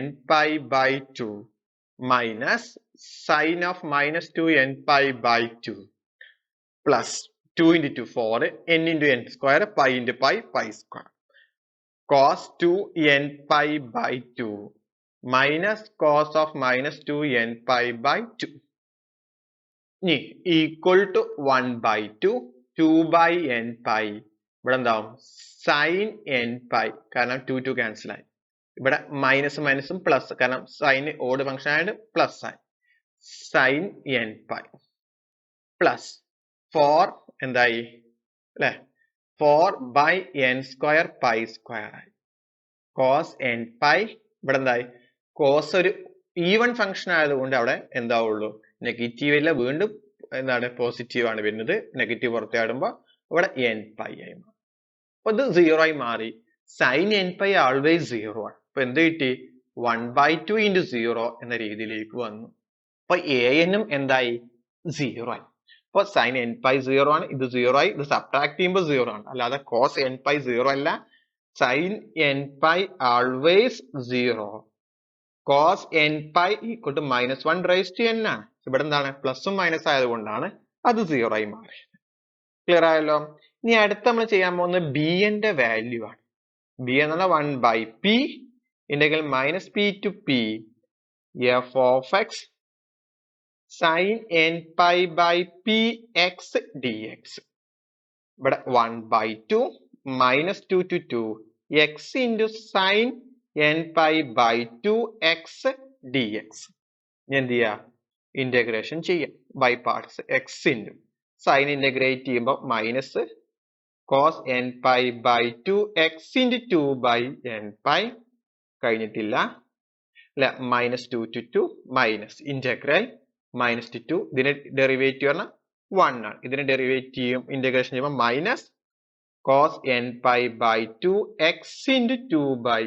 n pi by 2 minus sin of minus 2 n pi by 2 plus 2 into 2 4 n into n square pi into pi pi square cos 2 n pi by 2 minus cos of minus 2 n pi by 2 ഇനി equal to 1 by 2 2 by n pi. ഇവിടെ എന്താവും? sin n pi, കാരണം 2 2 ക്യാൻസൽ ആയി. ഇവിടെ മൈനസ് മൈനസും പ്ലസ്, കാരണം സൈന് ഓഡ് ഫംഗ്ഷൻ ആയിട്ട് പ്ലസ് ആയി. sin n pi പ്ലസ് 4 എന്തായി? അല്ലെ, 4 by n square pi square ആയി. cos n pi ഇവിടെ എന്തായി? കോസ് ഒരു ഈവൻ ഫംഗ്ഷൻ ആയതുകൊണ്ട് അവിടെ എന്താവുള്ളൂ? നെഗറ്റീവ് ഇല്ല, വീണ്ടും എന്താണ്? പോസിറ്റീവ് ആണ് വരുന്നത്. നെഗറ്റീവ് പുറത്താടുമ്പോൾ ഇവിടെ n pi ആയി മാറി. അപ്പൊ ഇത് 0 ആയി മാറി. sin n pi ആൾവേസ് 0 ആണ്. അപ്പൊ എന്ത് കിട്ടി? 1 by 2 into 0 എന്ന രീതിയിലേക്ക് വന്നു. അപ്പൊ an എന്തായി? 0 ആയി. അപ്പൊ sin n pi 0 ആണ്, ഇത് 0 ആയി. ഇത് സബ്ട്രാക്ട് ചെയ്യുമ്പോൾ 0 ആണ്, അല്ലാതെ cos n pi 0 അല്ല. sin n pi always 0. cos n pi equal to minus 1 raised to n ആണ്. ഇവിടെ എന്താണ്? പ്ലസും മൈനസ് ആയതുകൊണ്ടാണ് അത് 0 ആയി മാറിയത്. ക്ലിയർ ആയല്ലോ? ഇനി അടുത്ത നമ്മൾ ചെയ്യാൻ പോകുന്നത് bn ന്റെ വാല്യൂ ആണ്. b എന്നുള്ള 1 by p integral minus p to p f of x sin n pi by px dx. ഇവിടെ 1 by 2 minus 2 to 2 x into sin n pi by 2x dx. എന്ത് ചെയ്യാ? ഇന്റഗ്രേഷൻ ചെയ്യാം by parts. x into sine integrate ചെയ്യുമ്പോൾ minus cos n pi by 2 x into 2 by n pi കഴിഞ്ഞിട്ടില്ല അല്ലെ. Minus 2 to 2 minus integral minus two 2. ഇതിന്റെ ഡെറിവേറ്റീവ് പറഞ്ഞാൽ 1 ആണ്. ഇതിന്റെ ഡെറിവേറ്റീവ് ഇന്റഗ്രേഷൻ ചെയ്യുമ്പോൾ minus cos n pi by 2 x into 2 by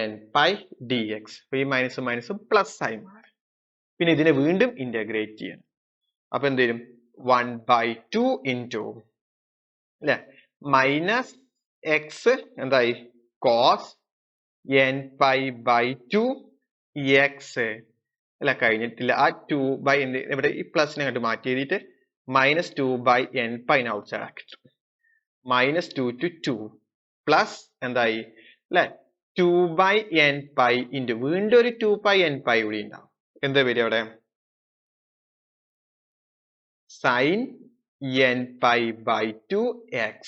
n pi dx. അപ്പൊ ഈ മൈനസ് മൈനസ് പ്ലസ് ആയി മാറി. പിന്നെ ഇതിനെ വീണ്ടും ഇന്റഗ്രേറ്റ് ചെയ്യണം. അപ്പൊ എന്ത് വരും? 1 by 2 into അല്ലെ മൈനസ് എക്സ് എന്തായി? cos n pi by 2 x അല്ല, കഴിഞ്ഞിട്ടില്ല. ആ 2 by എന്ത് ഇവിടെ ഈ പ്ലസിനെ അങ്ങോട്ട് മാറ്റി എഴുതിയിട്ട് minus 2 by n pi out side ആക്കി. മൈനസ് 2 to 2 പ്ലസ് എന്തായി? അല്ലെ 2 by n pi into വീണ്ടും ഒരു 2 by n pi കൂടി ഉണ്ടാവും. എന്താ വരിക അവിടെ? sin n pi by 2 x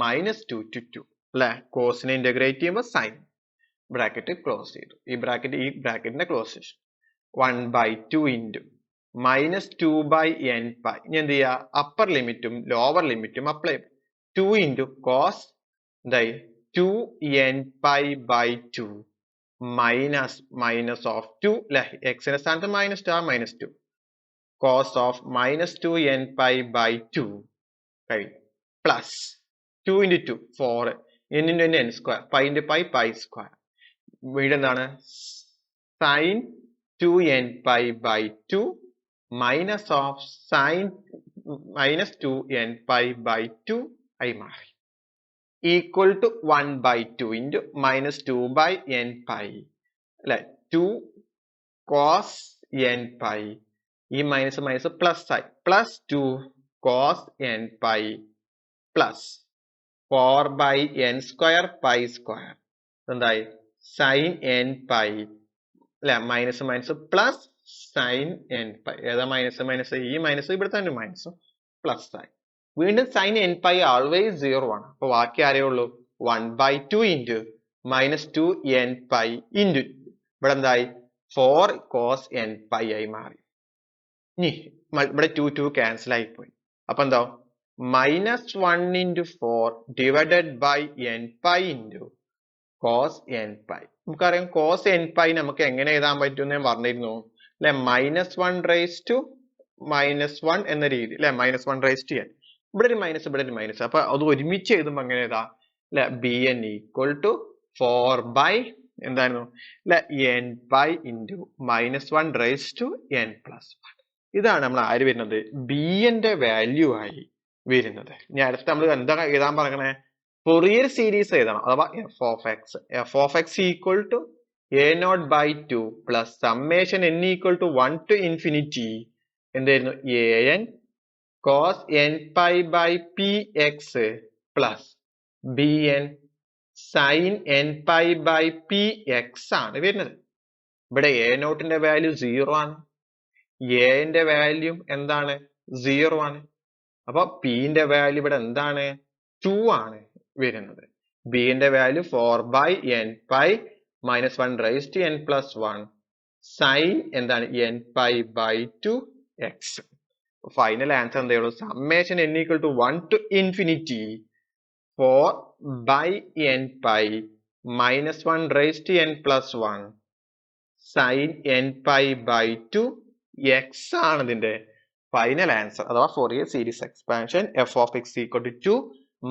minus 2 to 2 അല്ലെ കോസിനെ ഇന്റഗ്രേറ്റ് ചെയ്യുമ്പോൾ സൈൻ ബ്രാക്കറ്റ് ക്ലോസ് ചെയ്തു ഈ ബ്രാക്കറ്റിന്റെ ക്ലോസ് ചെയ്തു 1 by 2 into minus 2 by n pi ഇനി എന്ത് ചെയ്യുക അപ്പർ ലിമിറ്റും ലോവർ ലിമിറ്റും apply 2 into cos 2 n pi by 2 minus of 2 അല്ലെ x ന്റെ സ്ഥാനത്ത് മൈനസ് ആ minus 2 cos of minus 2 n pi by 2 plus 2 into 2 4 n into n square pi into pi square വീണ്ടും എന്താണ് sin 2 n pi by 2 minus of sin minus 2 n pi by 2 ആയി മാറി equal to 1 by 2 into minus 2 by n pi അല്ലെ 2 cos n pi ഈ മൈനസ് പ്ലസ് ആയി plus 2 cos n pi plus 4 by n square pi square എന്തായി sin n pi അല്ലെ minus plus sin n pi ഏതാ മൈനസ് ഈ മൈനസ് ഇവിടുത്തെ തന്നെ മൈനസ് പ്ലസ് ആയി വീണ്ടും sin n pi ആൾവേസ് 0 ആണ് അപ്പൊ ബാക്കി ആരേ ഉള്ളൂ 1 by 2 into minus 2 n pi into ഇവിടെ എന്തായി 4 cos n pi ആയി മാറി ഇനി ഇവിടെ 2 ക്യാൻസൽ ആയി പോയി അപ്പൊ എന്താ minus 1 into 4 divided by n pi into cos n pi നമുക്കറിയാം cos n pi നമുക്ക് എങ്ങനെ എഴുതാൻ പറ്റും എന്ന് ഞാൻ പറഞ്ഞിരുന്നു അല്ലെ മൈനസ് 1 റേസ് ടു മൈനസ് 1 എന്ന രീതി അല്ലെ മൈനസ് 1 റേസ് ടു n ഇവിടെ ഒരു മൈനസ് അപ്പൊ അത് ഒരുമിച്ച് എഴുതുമ്പോ എങ്ങനെ എഴുതാം അല്ലെ bn equal to 4 by എന്തായിരുന്നു അല്ലെ n pi into minus 1 raised to n plus 1 ഇതാണ് നമ്മൾ ആര് വരുന്നത് bn ന്റെ വാല്യൂ ആയി വരുന്നത് ഇനി അടുത്ത് നമ്മൾ എന്താ എഴുതാൻ പറയണേ ഫൊറിയർ സീരീസ് എഴുതണം അഥവാ f of x equal to a naught by 2 plus summation n equal to 1 to infinity എന്തായിരുന്നു an cos n pi by px plus bn sin n pi by px ആണ് വരുന്നത് ഇവിടെ a നോട്ടിന്റെ വാല്യൂ 0 ആണ് a ന്റെ വാല്യൂ എന്താണ് 0 ആണ് അപ്പൊ p ന്റെ വാല്യൂ ഇവിടെ എന്താണ് 2 ആണ് വരുന്നത് b ന്റെ value 4 by n pi minus 1 raised to n plus 1 sin എന്താണ് n pi by 2 x final answer എന്തേ ഉള്ളൂ summation n equal to 1 to infinity 4 by n pi minus 1 raised to n plus 1 sin n pi by 2 x ആണ് ഇതിന്റെ ഫൈനൽ ആൻസർ അഥവാ Fourier series expansion f of x equal to 2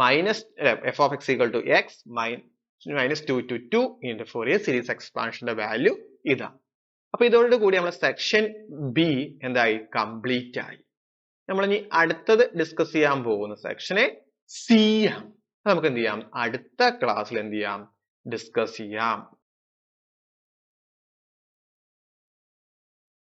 minus f of x equal to x minus 2 to 2 in the Fourier series expansion ന്റെ വാല്യൂ ഇതാണ് അപ്പൊ ഇതോട് കൂടി നമ്മുടെ സെക്ഷൻ ബി എന്തായി കംപ്ലീറ്റ് ആയി നമ്മൾ ഇനി അടുത്തത് ഡിസ്കസ് ചെയ്യാൻ പോകുന്ന സെക്ഷനെ സി ആണ് നമുക്ക് എന്ത് ചെയ്യാം അടുത്ത ക്ലാസ്സിൽ എന്ത് ചെയ്യാം ഡിസ്കസ് ചെയ്യാം